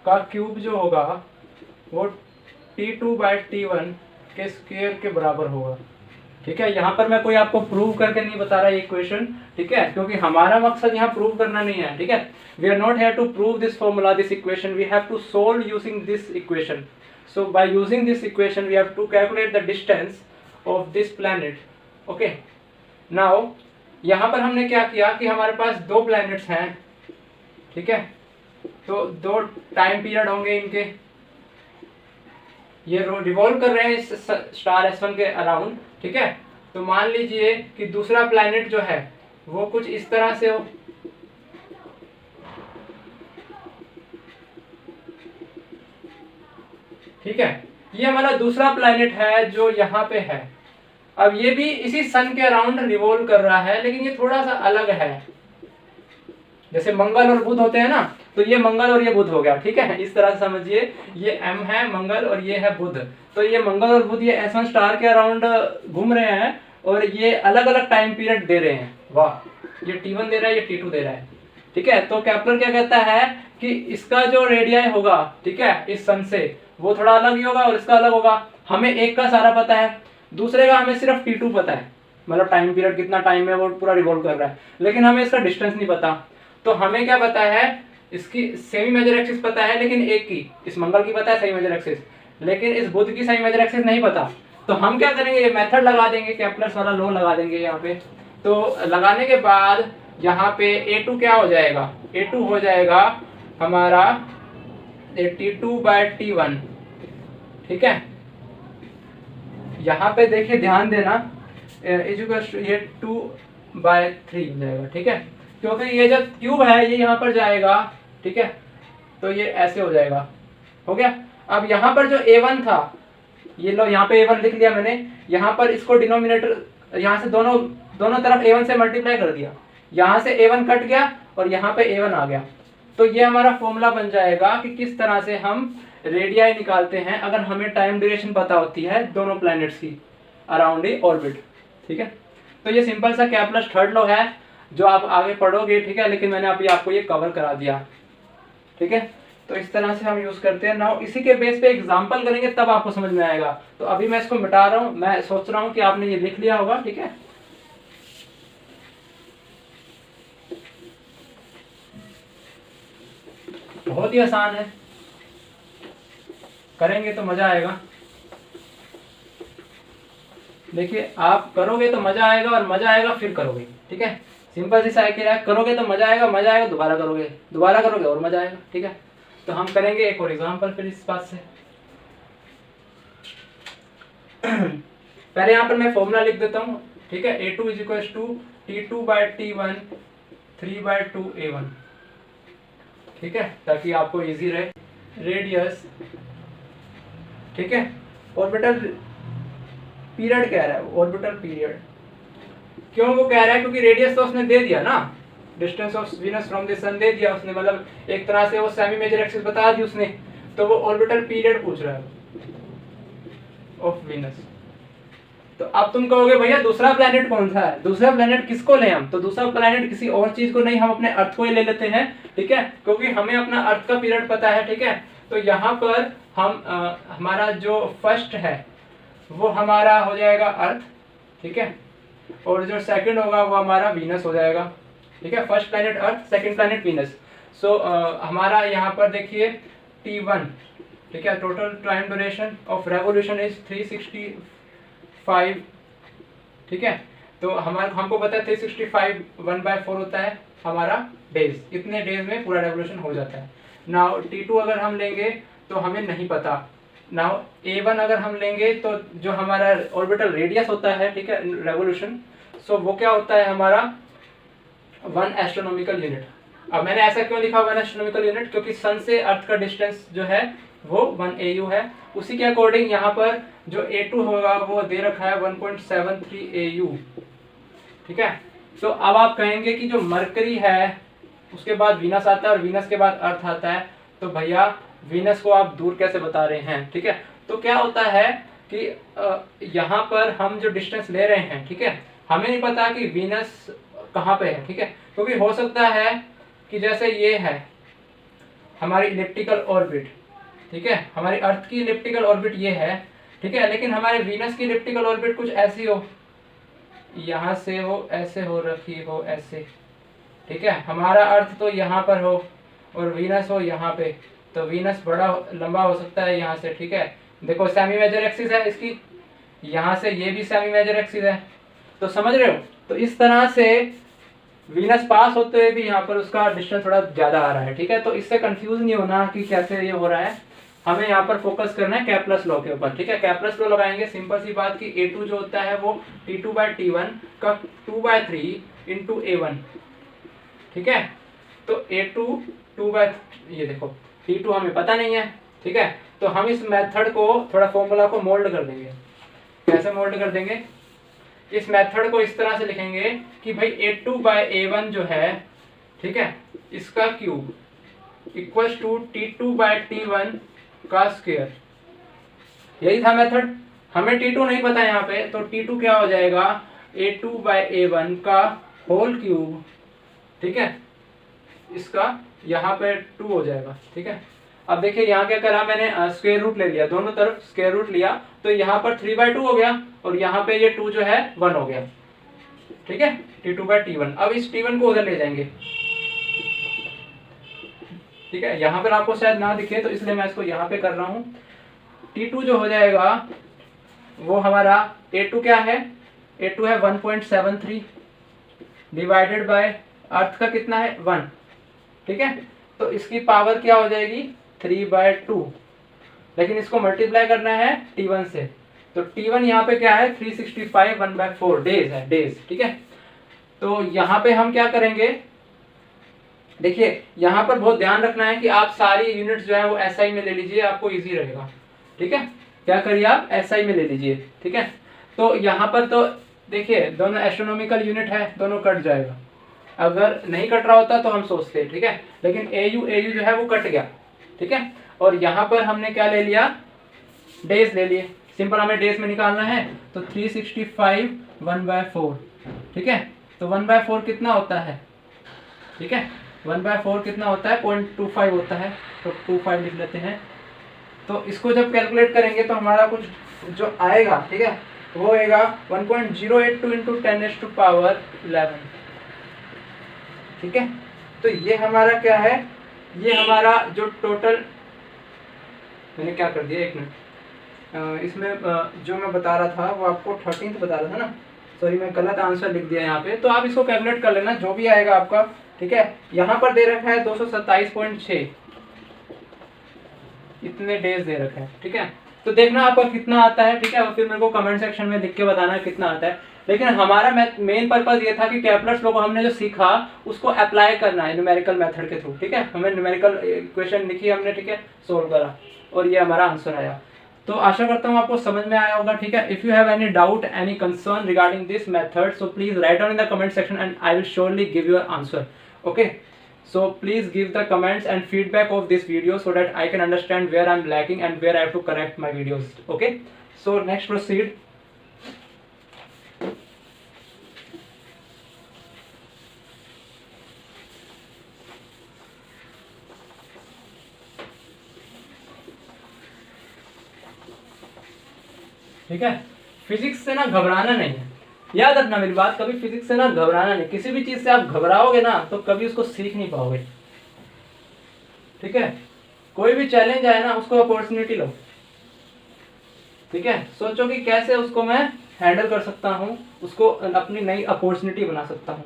Speaker 1: का क्यूब जो होगा वो T2/T1 के स्क्वायर के बराबर होगा, ठीक है। यहाँ पर मैं कोई आपको प्रूव करके नहीं बता रहा ये इक्वेशन, ठीक है, क्योंकि हमारा मकसद यहाँ प्रूव करना नहीं है, ठीक है। We are not here to prove this formula, this equation, we have to solve using this equation. So by using this equation we have to calculate the distance of this planet, okay. Now यहाँ पर हमने क्या किया कि हमारे पास दो प्लैनेट्स हैं, ठीक है, तो दो टाइम पीरियड होंगे इनके, ये रिवॉल्व कर रहे हैं इस स्टार S1 के अराउंड, ठीक है। तो मान लीजिए कि दूसरा प्लैनेट जो है वो कुछ इस तरह से हो, ठीक है। ये हमारा दूसरा प्लैनेट है जो यहाँ पे है। अब ये भी इसी सन के अराउंड रिवॉल्व कर रहा है, लेकिन ये थोड़ा सा अलग है। जैसे मंगल और बुध होते हैं ना, तो ये मंगल और ये बुध हो गया, ठीक है। इस तरह से समझिए, ये M है मंगल और ये है बुध, तो ये मंगल और बुध ये S1 स्टार के अराउंड घूम रहे हैं और ये अलग अलग टाइम पीरियड दे रहे हैं। वाह, ये T1 दे रहा है, ये T2 दे रहा है, ठीक है। तो केपलर क्या कहता है कि इसका जो रेडियाई होगा, ठीक है, इस सन से वो थोड़ा अलग ही होगा और इसका अलग होगा। हमें एक का सारा पता है, दूसरे का हमें सिर्फ T2 पता है, मतलब टाइम पीरियड कितना टाइम है वो पूरा रिवॉल्व कर रहा है, लेकिन हमें इसका डिस्टेंस नहीं पता। तो हमें क्या पता है, इसकी सेमी मेजर एक्सिस पता है, लेकिन एक की, इस मंगल की पता है सेमी मेजर एक्सिस, लेकिन इस बुध की सेमी मेजर एक्सिस नहीं पता। तो हम क्या करेंगे, ये मेथड लगा देंगे, केपलर्स वाला लॉ लगा देंगे यहाँ पे। तो लगाने के बाद यहाँ पे A2 क्या हो जाएगा, A2 हो जाएगा हमारा T2/T1, ठीक है। यहाँ पे देखिए ध्यान देना, ये 2/3 हो जाएगा, ठीक है, क्योंकि ये जब क्यूब है ये यहाँ पर जाएगा, ठीक है, तो ये ऐसे हो जाएगा, हो गया। अब यहाँ पर जो A1 था, ये लो यहाँ पे A1 लिख लिया मैंने, यहाँ पर इसको डिनोमिनेटर यहाँ से दोनों तरफ A1 से मल्टीप्लाई कर दिया, यहाँ से A1 कट गया और यहाँ पे A1 आ गया। तो ये हमारा फॉर्मूला बन जाएगा कि किस तरह से हम रेडियाई निकालते हैं अगर हमें टाइम ड्यूरेशन पता होती है दोनों प्लैनेट्स की अराउंड ए ऑर्बिट, ठीक है। तो ये सिंपल सा केपलर्स थर्ड लॉ है जो आप आगे पढ़ोगे, ठीक है, लेकिन मैंने अभी आपको ये कवर करा दिया, ठीक है। तो इस तरह से हम यूज करते हैं। नाउ इसी के बेस पे एग्जांपल करेंगे तब आपको समझ में आएगा। तो अभी मैं इसको मिटा रहा हूँ, मैं सोच रहा हूँ कि आपने ये लिख लिया होगा, ठीक है। बहुत ही आसान है, करेंगे तो मजा आएगा। देखिए आप करोगे तो मजा आएगा और मजा आएगा फिर करोगे, ठीक है। सिंपल सी साइकिल है, करोगे तो मजा आएगा, मजा आएगा दोबारा करोगे और मजा आएगा, ठीक है। तो हम करेंगे एक और एग्जांपल फिर इस बात से। पहले यहाँ पर मैं फॉर्मूला लिख देता हूँ, ठीक है। A2 = T2/T1 3/2A1, ठीक है, ताकि आपको इजी रहे। रेडियस, ठीक है। ऑर्बिटल पीरियड कह रहा है, ऑर्बिटल पीरियड क्यों वो कह रहा है, क्योंकि रेडियस तो उसने दे दिया ना, distance of Venus from the sun दे दिया उसने, मतलब एक तरह से वो सेमी मेजर एक्सिस बता दी उसने, तो वो ऑर्बिटल पीरियड पूछ रहा है ऑफ वीनस। तो अब तुम कहोगे भैया दूसरा प्लेनेट कौन सा है, दूसरा प्लेनेट किसको लें हम, तो दूसरा प्लेनेट किसी और चीज को नहीं, हम अपने अर्थ को ही ले लेते हैं, ठीक है, क्योंकि हमें अपना अर्थ का पीरियड पता है, ठीक है। तो यहाँ पर हम हमारा जो फर्स्ट है वो हमारा हो जाएगा अर्थ, ठीक है, और जो सेकंड होगा वो हमारा वीनस हो जाएगा, ठीक है। First planet Earth, second planet Venus. So हमारा यहाँ पर देखिए T1, ठीक है, total time duration of revolution is 365, ठीक है। तो हमको पता है 365 1/4 होता है हमारा डेज, इतने डेज में पूरा रेवोल्यूशन हो जाता है। नाउ T2 अगर हम लेंगे तो हमें नहीं पता। नाउ A1 अगर हम लेंगे तो जो हमारा ऑर्बिटल रेडियस होता है, ठीक है, रेवोल्यूशन, सो वो क्या होता है हमारा 1 एस्ट्रोनॉमिकल यूनिट। अब मैंने ऐसा क्यों लिखा 1 एस्ट्रोनॉमिकल यूनिट, क्योंकि सन से अर्थ का डिस्टेंस जो है वो 1 AU है। उसी के अकॉर्डिंग यहाँ पर जो A2 होगा वो दे रखा है 1.73 AU, ठीक है। तो अब आप कहेंगे कि जो मरकरी है उसके बाद वीनस आता है और वीनस के बाद अर्थ आता है, तो भैया वीनस को आप दूर कैसे बता रहे हैं, ठीक है। तो क्या होता है कि यहाँ पर हम जो डिस्टेंस ले रहे हैं, ठीक है, हमें नहीं पता कि वीनस कहाँ पे है, ठीक है, क्योंकि हो सकता है कि जैसे ये है हमारी इलिप्टिकल ऑर्बिट, ठीक है, हमारी अर्थ की इलिप्टिकल ऑर्बिट ये है, ठीक है, लेकिन हमारे वीनस की इलिप्टिकल ऑर्बिट कुछ ऐसी हो, यहाँ से वो ऐसे हो रखी हो, ऐसे, ठीक है। हमारा अर्थ तो यहाँ पर हो और वीनस हो यहाँ पे, तो वीनस बड़ा लंबा हो सकता है यहाँ से, ठीक है। देखो सेमी मेजर एक्सिस है इसकी, यहाँ से ये भी सेमी मेजर एक्सिस है, तो समझ रहे हो। तो इस तरह से वीनस पास होते हुए भी यहाँ पर उसका डिस्टेंस थोड़ा ज्यादा आ रहा है, ठीक है। तो इससे कंफ्यूज नहीं होना कि कैसे ये हो रहा है, हमें यहाँ पर फोकस करना है कैपलस लॉ के ऊपर, ठीक है। कैपलस लॉ लगाएंगे, सिंपल सी बात कि A2 जो होता है वो T2/T1 का 2/3 इंटू A1, ठीक है। तो A2 ये देखो T2 हमें पता नहीं है, ठीक है, तो हम इस मेथड को थोड़ा फॉर्मूला को मोल्ड कर देंगे। कैसे मोल्ड कर देंगे, इस मेथड को इस तरह से लिखेंगे कि भाई A2/A1 जो है, ठीक है, इसका क्यूब इक्वल्स टू T2/T1 का स्क्वायर। यही था मेथड, हमें T2 नहीं पता यहाँ पे, तो T2 क्या हो जाएगा A2/A1 का होल क्यूब, ठीक है, इसका यहाँ पे 2 हो जाएगा, ठीक है। अब देखिए यहाँ क्या करा मैंने, स्क्वायर रूट ले लिया, दोनों तरफ स्क्वायर रूट लिया, तो यहाँ पर 3/2 हो गया और यहाँ पे ये 2 जो है 1 हो गया, ठीक है, T2/T1। अब इस T1 को उधर ले जाएंगे, ठीक है, यहाँ पर आपको शायद ना दिखे तो इसलिए मैं इसको यहाँ पे कर रहा हूँ। T2 जो हो जाएगा वो हमारा A2 क्या है, A2 है 1.73 डिवाइडेड बाय अर्थ का कितना है 1, ठीक है, तो इसकी पावर क्या हो जाएगी 3/2, लेकिन इसको मल्टीप्लाई करना है T1 से, तो T1 यहाँ पे क्या है 365 1/4 डेज है, डेज, ठीक है। तो यहाँ पे हम क्या करेंगे, देखिए यहाँ पर बहुत ध्यान रखना है कि आप सारी यूनिट्स जो है वो SI में ले लीजिए, आपको इजी रहेगा, ठीक है। क्या करिए आप SI में ले लीजिए, ठीक है। तो यहाँ पर तो देखिए दोनों एस्ट्रोनॉमिकल यूनिट है, दोनों कट जाएगा, अगर नहीं कट रहा होता तो हम सोचते, ठीक है, लेकिन AU जो है वो कट गया, ठीक है। और यहाँ पर हमने क्या ले लिया, डेज ले लिए, सिंपल हमें डेज में निकालना है, तो 365 1/4, ठीक है। तो 1/4 कितना होता है, ठीक है, 1/4 कितना होता है 0.25 होता है, तो 25 लिख लेते हैं। तो इसको जब कैलकुलेट करेंगे तो हमारा कुछ जो आएगा, ठीक है, वो आएगा 1.082 इंटू 10⁻11, ठीक है। तो ये हमारा क्या है, ये हमारा जो टोटल, मैंने क्या कर दिया, एक मिनट, इसमें जो मैं बता रहा था वो आपको 13th बता रहा था ना, सॉरी मैं गलत आंसर लिख दिया यहाँ पे, तो आप इसको कैलकुलेट कर लेना जो भी आएगा आपका, ठीक है। यहाँ पर दे रखा है 227.6, इतने डेज दे रखे हैं, ठीक है। तो देखना आपका कितना आता है, ठीक है, और फिर मेरे को कमेंट सेक्शन में लिख के बताना कितना आता है। लेकिन हमारा मेन पर्पज ये था कि कैपलर्स लॉ को हमने जो सीखा उसको अप्लाई करना है न्यूमेरिकल मेथड के थ्रू, ठीक है। हमें न्यूमेरिकल इक्वेशन लिखी हमने, ठीक है, सोल्व करा और ये हमारा आंसर आया। तो आशा करता हूँ आपको समझ में आया होगा, ठीक है। If you have any doubt, any concern regarding this method, so please write down in the comment section and I will surely give you answer, okay. So please give the comments and feedback of this video so that I can understand where I'm lacking and where I have to correct my videos. Okay. So next proceed. ठीक है, फिजिक्स से ना घबराना नहीं है, याद रखना मेरी बात, कभी फिजिक्स से ना घबराना नहीं। किसी भी चीज से आप घबराओगे ना तो कभी उसको सीख नहीं पाओगे, ठीक है। कोई भी चैलेंज आए ना उसको अपॉर्चुनिटी लो, ठीक है। सोचो कि कैसे उसको मैं हैंडल कर सकता हूँ, उसको अपनी नई अपॉर्चुनिटी बना सकता हूँ।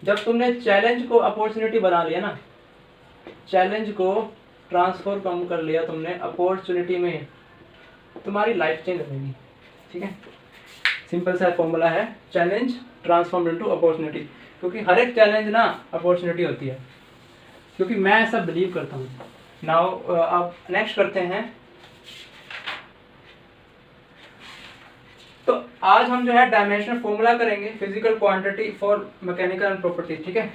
Speaker 1: जब तुमने चैलेंज को अपॉर्चुनिटी बना लिया ना, चैलेंज को ट्रांसफॉर्म कर लिया तुमने अपॉर्चुनिटी में, तुम्हारी लाइफ चेंज हो जाएगी, ठीक है। सिंपल सा फॉर्मूला है, चैलेंज ट्रांसफॉर्म इनटू अपॉर्चुनिटी, क्योंकि हर एक चैलेंज ना अपॉर्चुनिटी होती है, क्योंकि मैं ऐसा बिलीव करता हूँ। नाउ अब नेक्स्ट करते हैं। तो आज हम जो है डायमेंशनल फॉर्मूला करेंगे, physical quantity for mechanical property, ठीक है।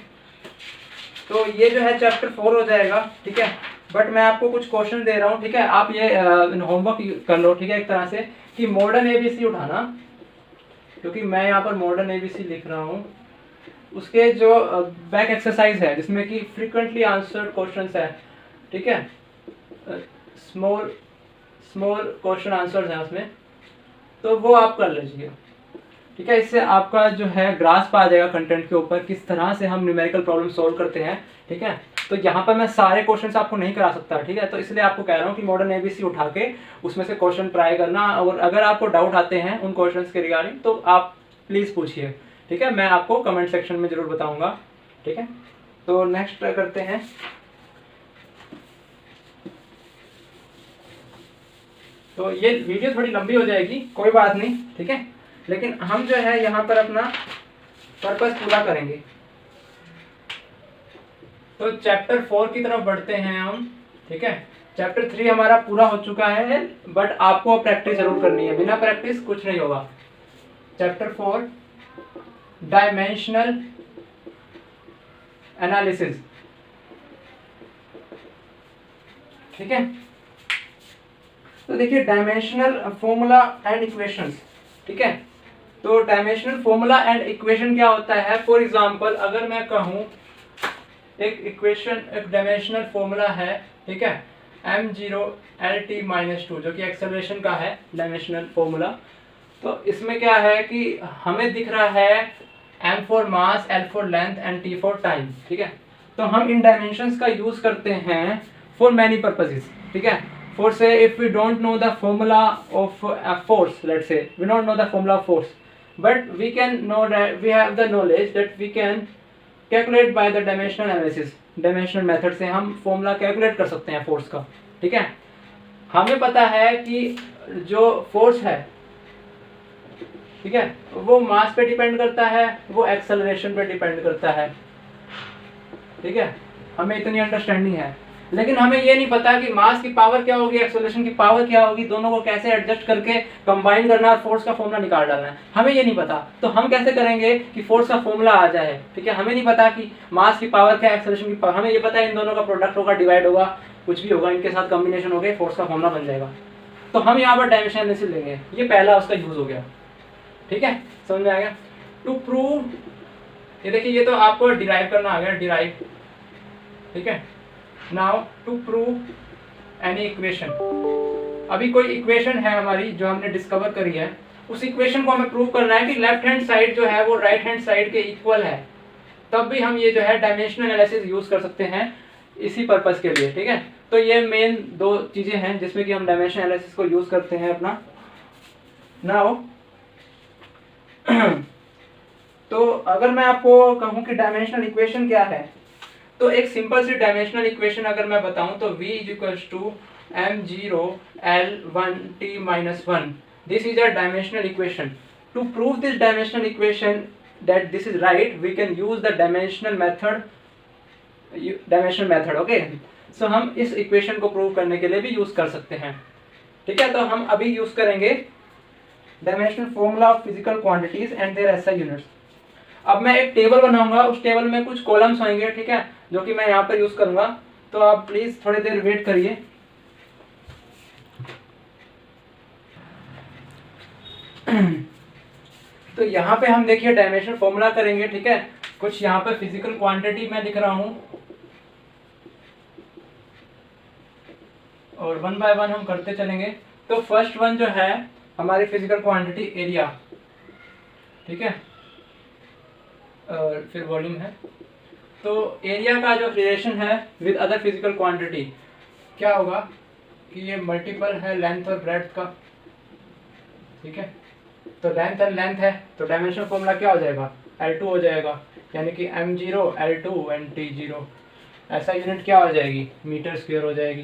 Speaker 1: तो ये जो है चैप्टर 4 हो जाएगा, ठीक है। बट मैं आपको कुछ क्वेश्चन दे रहा हूँ, ठीक है। आप ये होमवर्क कर लो, ठीक है, एक तरह से कि मॉडर्न एबीसी उठाना, क्योंकि मैं यहाँ पर मॉडर्न एबीसी लिख रहा हूँ। उसके जो बैक एक्सरसाइज है जिसमें कि फ्रीक्वेंटली आंसर्ड क्वेश्चंस है, ठीक है, स्मॉल क्वेश्चन आंसर्स हैं उसमें, तो वो आप कर लीजिए, ठीक है। इससे आपका जो है ग्रास्प आ जाएगा कंटेंट के ऊपर, किस तरह से हम न्यूमेरिकल प्रॉब्लम सॉल्व करते हैं, ठीक है। तो यहाँ पर मैं सारे क्वेश्चंस आपको नहीं करा सकता, ठीक है। तो इसलिए आपको कह रहा हूँ कि मॉडर्न एबीसी उठा के उसमें से क्वेश्चन ट्राई करना, और अगर आपको डाउट आते हैं उन क्वेश्चंस के रिगार्डिंग तो आप प्लीज़ पूछिए, ठीक है। मैं आपको कमेंट सेक्शन में जरूर बताऊंगा, ठीक है। तो नेक्स्ट करते हैं। तो ये वीडियो थोड़ी लंबी हो जाएगी, कोई बात नहीं, ठीक है, लेकिन हम जो है यहाँ पर अपना पर्पस पूरा करेंगे। तो चैप्टर 4 की तरफ बढ़ते हैं हम, ठीक है। चैप्टर 3 हमारा पूरा हो चुका है, बट आपको प्रैक्टिस जरूर करनी है, बिना प्रैक्टिस कुछ नहीं होगा। चैप्टर 4 डायमेंशनल एनालिसिस, ठीक है। तो देखिए डायमेंशनल फॉर्मूला एंड इक्वेशंस, ठीक है। तो डायमेंशनल फॉर्मूला एंड इक्वेशन क्या होता है? फॉर एग्जांपल अगर मैं कहूँ एक इक्वेशन, एक डायमेंशनल फॉर्मूला है, ठीक है, m0Lt-2 जो कि एक्सेलरेशन का है डायमेंशनल फॉर्मूला। तो इसमें क्या है कि हमें दिख रहा है m for mass, l for length and t for time, ठीक है। तो हम इन डायमेंशंस का यूज करते हैं फॉर मैनी पर्पसेस, ठीक है। For say if we don't know the formula of a force, let's say we don't know the formula of force, but we can know that we have the knowledge that we can calculate by the dimensional analysis, dimensional method से हम formula calculate कर सकते हैं force का, ठीक है। हमें पता है कि जो force है, ठीक है, वो mass पे डिपेंड करता है, वो acceleration पे डिपेंड करता है, ठीक है। हमें इतनी अंडरस्टैंडिंग है, लेकिन हमें ये नहीं पता कि मास की पावर क्या होगी, एक्सेलरेशन की पावर क्या होगी, दोनों को कैसे एडजस्ट करके कंबाइन करना और फोर्स का फॉर्मूला निकाल डालना है, हमें ये नहीं पता। तो हम कैसे करेंगे कि फोर्स का फॉर्मूला आ जाए, ठीक है। हमें नहीं पता कि मास की पावर क्या, एक्सेलरेशन की पावर, हमें ये पता है इन दोनों का प्रोडक्ट होगा, डिवाइड होगा, कुछ भी होगा, इनके साथ कॉम्बिनेशन हो गया, फोर्स का फॉर्मूला बन जाएगा। तो हम यहाँ पर डायमेंशन एनालिसिस लेंगे, ये पहला उसका यूज हो गया, ठीक है, समझ में आ गया। टू प्रूव, ये देखिए ये तो आपको डिराइव करना आ गया, डिराइव, ठीक है। Now to prove any equation, अभी कोई इक्वेशन है हमारी जो हमने डिस्कवर करी है, उस इक्वेशन को हमें प्रूव करना है कि लेफ्ट हैंड साइड जो है वो राइट हैंड साइड के इक्वल है, तब भी हम ये जो है डायमेंशनल एनालिसिस यूज कर सकते हैं इसी पर्पस के लिए, ठीक है। तो ये मेन दो चीजें हैं जिसमें कि हम डायमेंशनल एनालिसिस को यूज करते हैं अपना। नाउ तो अगर मैं आपको कहूँ कि डायमेंशनल इक्वेशन क्या है, तो एक सिंपल सी डायमेंशनल इक्वेशन अगर मैं बताऊं तो v = m0 l1t - 1, this is a dimensional equation. to prove this dimensional equation that this is right, we can use the dimensional method. Okay, so हम इस इक्वेशन को प्रूव करने के लिए भी यूज कर सकते हैं. ठीक है, तो हम अभी यूज करेंगे dimensional formula of physical quantities and their SI units. अब मैं एक टेबल बनाऊंगा, उस टेबल में कुछ कॉलम्स होंगे, ठीक है, जो कि मैं यहाँ पर यूज करूंगा. तो आप प्लीज थोड़ी देर वेट करिए. तो यहाँ पे हम देखिए डायमेंशनल फॉर्मूला करेंगे. ठीक है, कुछ यहाँ पे फिजिकल क्वांटिटी मैं लिख रहा हूँ और वन बाय वन हम करते चलेंगे. तो फर्स्ट वन जो है हमारी फिजिकल क्वांटिटी एरिया. ठीक है, और फिर वॉल्यूम है. तो एरिया का जो रिलेशन है विद अदर फिजिकल क्वांटिटी क्या होगा कि ये मल्टीपल है लेंथ और ब्रेड्थ का. ठीक है, तो लेंथ एंड लेंथ है, तो डायमेंशनल फॉर्मूला क्या हो जाएगा, L2 हो जाएगा, यानी कि m0 L2 एंड t0. ऐसा यूनिट क्या हो जाएगी, मीटर स्क्वायर हो जाएगी.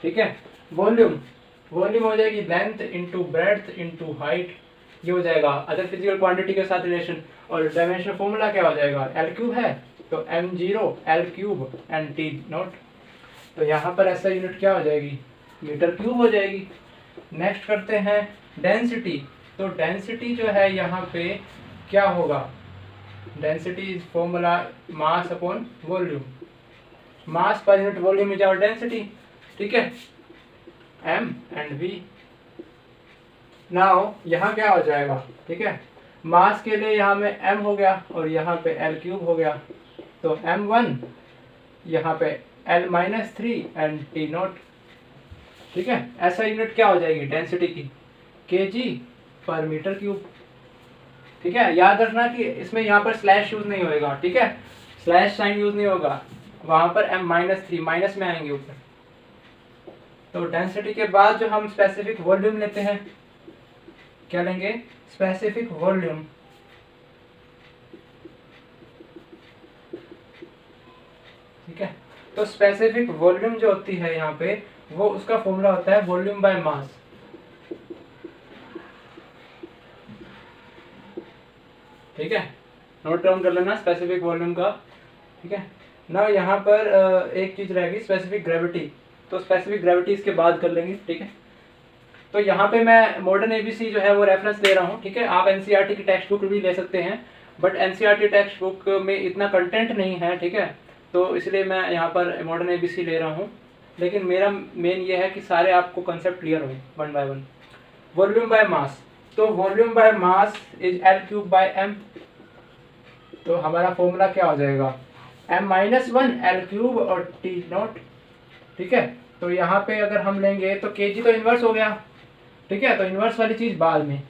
Speaker 1: ठीक है, वॉल्यूम हो जाएगी length into breadth into height. ये हो जाएगा अदर फिजिकल क्वांटिटी के साथ रिलेशन. और डायमेंशनल फॉर्मूला क्या हो जाएगा, L3 है, तो m0 L3 एंड t0. तो यहाँ पर ऐसा यूनिट क्या हो जाएगी, मीटर क्यूब हो जाएगी. नेक्स्ट करते हैं डेंसिटी. तो डेंसिटी जो है यहाँ पे क्या होगा, density is formula mass upon volume. Mass पर unit volume is our density. ठीक है, m एंड v. नाउ यहाँ क्या हो जाएगा, ठीक है, मास के लिए यहाँ में m हो गया और यहाँ पे L3 हो गया. तो m1 यहाँ पे L-3 एंड t0. ठीक है, ऐसा यूनिट क्या हो जाएगी डेंसिटी की, kg पर मीटर क्यूब. ठीक है, याद रखना कि इसमें यहाँ पर स्लैश यूज नहीं होएगा. ठीक है, स्लैश साइन यूज नहीं होगा, वहां पर m-3 माइनस में आएंगे ऊपर. तो डेंसिटी के बाद जो हम स्पेसिफिक वॉल्यूम लेते हैं, क्या लेंगे, स्पेसिफिक वॉल्यूम. ठीक है, तो स्पेसिफिक वॉल्यूम जो होती है यहाँ पे, वो उसका फॉर्मूला होता है वॉल्यूम बाय मास. ठीक है, नोट डाउन कर लेना स्पेसिफिक वॉल्यूम का. ठीक है, ना यहाँ पर एक चीज रहेगी स्पेसिफिक ग्रेविटी. तो स्पेसिफिक ग्रेविटी इसके बाद कर लेंगे. ठीक है, तो यहाँ पे मैं मॉडर्न एबीसी जो है वो रेफरेंस दे रहा हूँ. ठीक है, आप एनसीईआरटी की टेक्स्ट बुक भी ले सकते हैं, बट एनसीईआरटी टेक्स्ट बुक में इतना कंटेंट नहीं है. ठीक है, तो इसलिए मैं यहाँ पर मॉडर्न एबीसी ले रहा हूँ. लेकिन मेरा मेन ये है कि सारे आपको कंसेप्ट क्लियर हो one by one. Volume by mass. तो volume by mass is L3 by m. तो हमारा फॉर्मूला क्या हो जाएगा, m-1 L3 और t0. ठीक है, तो यहाँ पे अगर हम लेंगे तो kg तो इन्वर्स हो गया. ठीक है, तो इन्वर्स वाली चीज बाद में,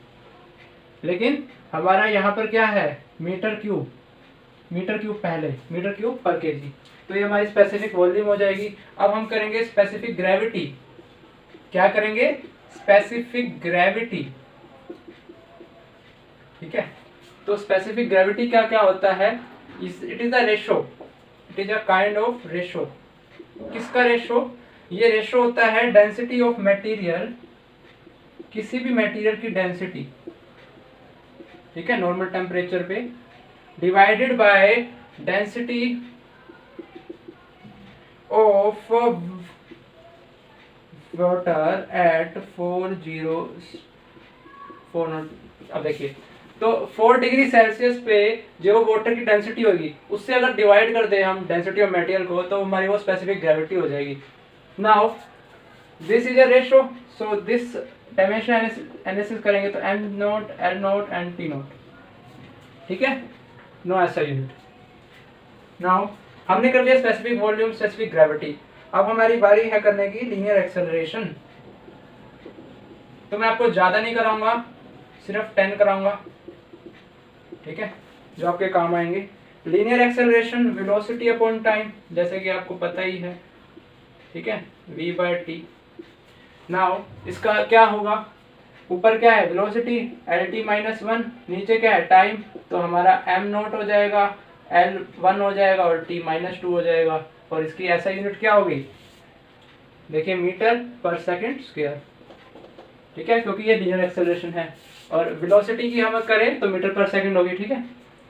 Speaker 1: लेकिन हमारा यहाँ पर क्या है, मीटर क्यूब पहले, मीटर क्यूब पर kg. तो ये हमारी स्पेसिफिक वॉल्यूम हो जाएगी. अब हम करेंगे स्पेसिफिक ग्रेविटी. क्या करेंगे, स्पेसिफिक ग्रेविटी. ठीक है, तो स्पेसिफिक ग्रेविटी क्या क्या होता है, it is a ratio, it is a kind of ratio. किसका रेशो, ये रेशो होता है डेंसिटी ऑफ मटेरियल, किसी भी मटेरियल की डेंसिटी. ठीक है, नॉर्मल टेम्परेचर पे, divided by density of water at 404. अब देखिए, तो 4 डिग्री सेल्सियस पे जो वाटर की डेंसिटी होगी, उससे अगर डिवाइड कर दे हम डेंसिटी ऑफ मटेरियल को, तो हमारी वो स्पेसिफिक ग्रेविटी हो जाएगी. Now this is a ratio, so this dimension analysis करेंगे तो m0 L0 एंड t0. ठीक है, नो ऐसा यूनिट. नाउ हमने कर लिया स्पेसिफिक वॉल्यूम, स्पेसिफिक ग्रेविटी. अब हमारी बारी है करने की लीनियर एक्सेलरेशन. तो मैं आपको ज्यादा नहीं कराऊंगा, सिर्फ 10 कराऊंगा. ठीक है, जो आपके काम आएंगे. Linear acceleration velocity upon time, जैसे कि आपको पता ही है. ठीक है, v/t. नाउ इसका क्या होगा, ऊपर क्या है वेलोसिटी Lt-1, नीचे क्या है टाइम. तो हमारा m0 हो जाएगा, L1 हो जाएगा और t-2 हो जाएगा. और इसकी ऐसा यूनिट क्या होगी, देखिए मीटर पर सेकंड स्क्वायर. ठीक है, क्योंकि ये लीनियर एक्सेलरेशन है। और वेलोसिटी की हम करें तो मीटर पर सेकंड होगी, ठीक है।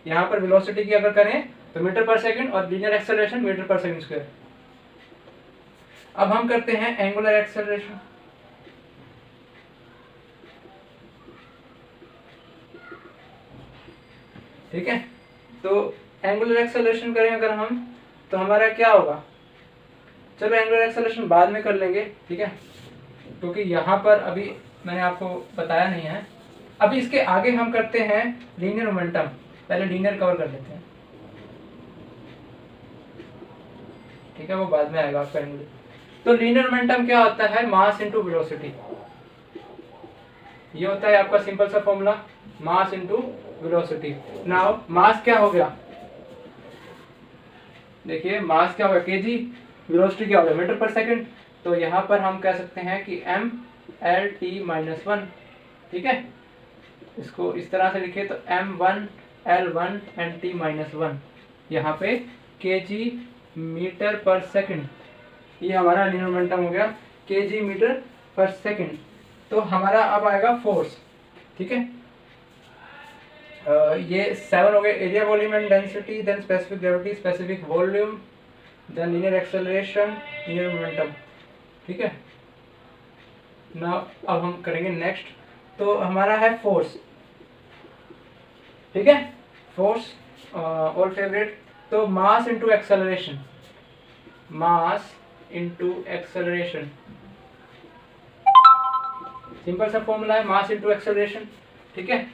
Speaker 1: यहाँ पर वेलोसिटी की अगर करें तो मीटर पर सेकंड और लीनियर एक्सेलरेशन मीटर पर सेकंड स्क्वायर। अब हम करते हैं एंगुलर एक्सेलरेशन। ठीक है, तो एंगुलर एक्सेलरेशन करें अगर हम तो हमारा क्या होगा, चलो एंगुलर एक्सेलरेशन बाद में कर लेंगे, ठीक है, क्योंकि यहाँ पर अभी मैंने आपको बताया नहीं है। अभी इसके आगे हम करते हैं लीनियर मोमेंटम, पहले लीनियर कवर कर लेते हैं, ठीक है, वो बाद में आएगा आपका एंगुलर। तो लीनियर मोमेंटम क्या होता है, मास इनटू वेलोसिटी। ये होता है आपका सिंपल सा formula, mass into velocity. Now mass क्या हो गया, देखिए मास क्या होगा केजी, वेलोसिटी क्या होगा मीटर पर सेकंड। तो यहाँ पर हम कह सकते हैं कि m l t माइनस 1, ठीक है। इसको इस तरह से लिखे तो m1 l1 and t minus 1, यहाँ पे kg मीटर पर सेकंड, ये हमारा लीनियर मोमेंटम हो गया kg मीटर पर सेकंड। तो हमारा अब आएगा फोर्स, ठीक है। ये 7 हो गए, area volume and density, then specific gravity, specific volume, then linear acceleration, linear momentum, ठीक है ना। अब हम करेंगे नेक्स्ट, तो हमारा है फोर्स, ठीक है, फोर्स और फेवरेट। तो mass into acceleration, mass into acceleration, simple सा फॉर्मूला है मास इनटू एक्सेलरेशन, ठीक है।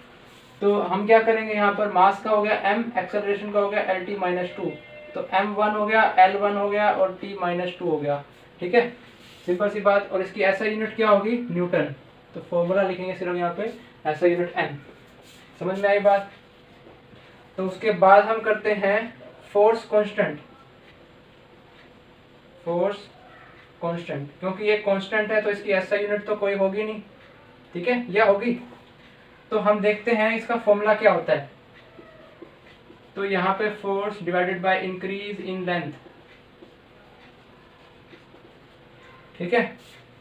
Speaker 1: तो हम क्या करेंगे, यहाँ पर मास का हो गया m, एक्सेलरेशन का हो गया lt माइनस 2, तो m1 हो गया, l1 हो गया और t माइनस 2 हो गया, ठीक है, सिंपल सी बात। और इसकी ऐसा यूनिट क्या होगी, न्यूटन। तो फॉर्मूला लिखेंगे सिर्फ यहाँ पे ऐसा यूनिट n, समझ में आई बात। तो उसके बाद हम करते हैं फोर्स कांस्टेंट, फोर्स कांस्टेंट, क्योंकि ये कांस्टेंट है तो इसकी ऐसा यूनिट तो कोई होगी नहीं, ठीक है, या होगी। तो हम देखते हैं इसका फॉर्मूला क्या होता है। तो यहाँ पे force divided by increase in length, ठीक है,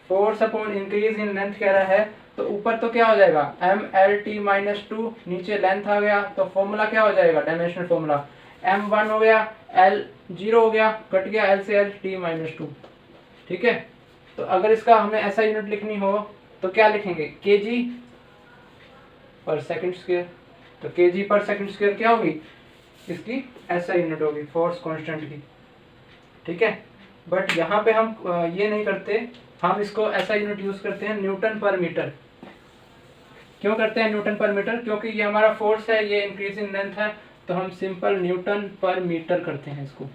Speaker 1: force upon increase in length कह रहा है। तो ऊपर तो क्या हो जाएगा m l t माइनस 2, नीचे लेंथ आ गया, तो फॉर्मूला क्या हो जाएगा, डायमेंशनल फॉर्मूला, m1 हो गया, l 0 हो गया, कट गया l से l, t माइनस 2, ठीक है। तो अगर इसका हमें ऐसा यूनिट लिखनी हो तो क्या लिखेंगे, kg पर सेकंड स्क्वायर। तो kg पर सेकंड स्क्वायर क्या होगी, इसकी ऐसा यूनिट होगी फोर्स कांस्टेंट की, ठीक है। बट यहाँ पे हम ये नहीं करते, हम इसको ऐसा यूनिट यूज करते हैं न्यूटन पर मीटर। क्यों करते हैं न्यूटन पर मीटर, क्योंकि ये हमारा फोर्स है, ये इंक्रीज इन लेंथ है, तो हम सिंपल न्यूटन पर मीटर करते हैं इसको,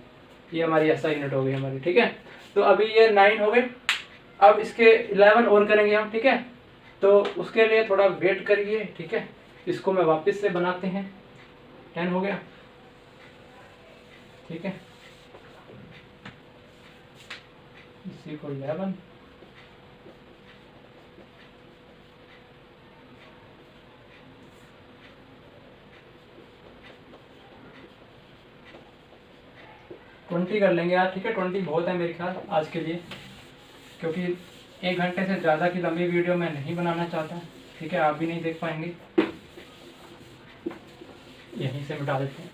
Speaker 1: ये हमारी ऐसा यूनिट हो गई हमारी, ठीक है। तो अभी ये 9 हो गए, अब इसके 11 और करेंगे हम, ठीक है। तो उसके लिए थोड़ा वेट करिए, ठीक है, इसको मैं वापस से बनाते हैं। 10 हो गया, ठीक है, इसी को 11, ट्वेंटी कर लेंगे यार, ठीक है, 20 बहुत है मेरे ख्याल आज के लिए, क्योंकि 1 घंटे से ज़्यादा की लंबी वीडियो मैं नहीं बनाना चाहता, ठीक है, आप भी नहीं देख पाएंगे, यहीं से मिटा देते हैं।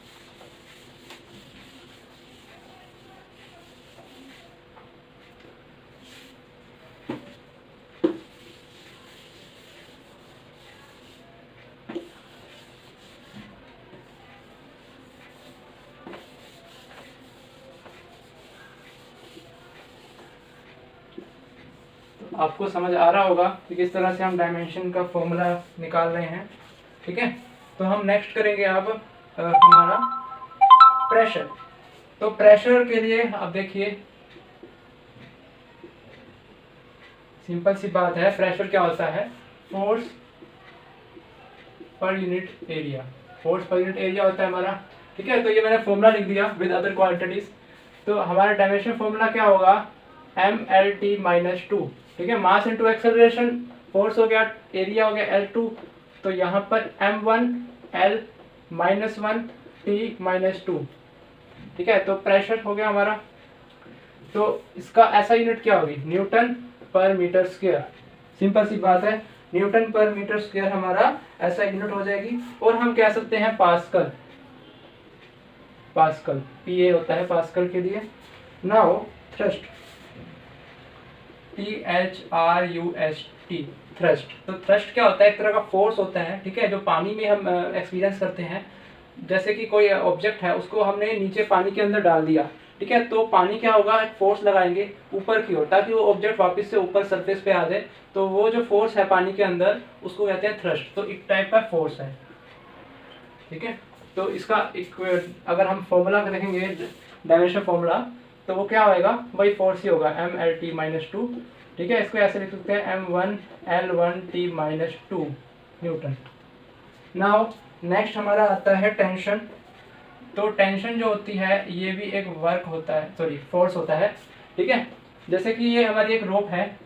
Speaker 1: आपको समझ आ रहा होगा कि किस तरह से हम डायमेंशन का फॉर्मूला निकाल रहे हैं, ठीक है। तो हम नेक्स्ट करेंगे अब हमारा प्रेशर। तो प्रेशर के लिए अब देखिए सिंपल सी बात है, प्रेशर क्या होता है, force per unit area, force per unit area होता है हमारा, ठीक है। तो ये मैंने फॉर्मूला लिख दिया विद अदर क्वांटिटीज। तो हमारा डायमेंशन फॉर्मूला क्या होगा, m l t माइनस 2, ठीक है, मास इंटू एक्सेलरेशन, फोर्स हो गया, एरिया हो गया L2, तो यहाँ पर m1 l minus 1 t minus 2, ठीक है। तो प्रेशर हो गया हमारा, तो इसका ऐसा यूनिट क्या होगी, न्यूटन पर मीटर स्क्वायर, सिंपल सी बात है। न्यूटन पर मीटर स्क्वायर हमारा ऐसा यूनिट हो जाएगी। और हम कह सकते हैं पास्कल, पास्कल पीए होता है पास्कल के लिए। Now thrust, THRUST, thrust. तो थ्रस्ट क्या होता है, एक तरह का फोर्स होता है, ठीक है, जो पानी में हम एक्सपीरियंस करते हैं। जैसे कि कोई ऑब्जेक्ट है, उसको हमने नीचे पानी के अंदर डाल दिया, ठीक है, तो पानी क्या होगा, एक फोर्स लगाएंगे ऊपर की ओर ताकि वो ऑब्जेक्ट वापस से ऊपर सरफेस पे आ जाए। तो वो जो फोर्स है पानी के अंदर उसको कहते हैं थ्रस्ट। तो एक टाइप का फोर्स है, ठीक है। तो इसका एक अगर हम फॉर्मूला देखेंगे, डायमेंशन फॉर्मूला, तो वो क्या होएगा, वही फोर्स ही होगा, mLT-2, ठीक है। इसको ऐसे लिख सकते हैं M1L1T-2 न्यूटन। नाउ नेक्स्ट हमारा आता है टेंशन। तो टेंशन जो होती है ये भी एक वर्क होता है, सॉरी फोर्स होता है, ठीक है। जैसे कि ये हमारी एक रोप है,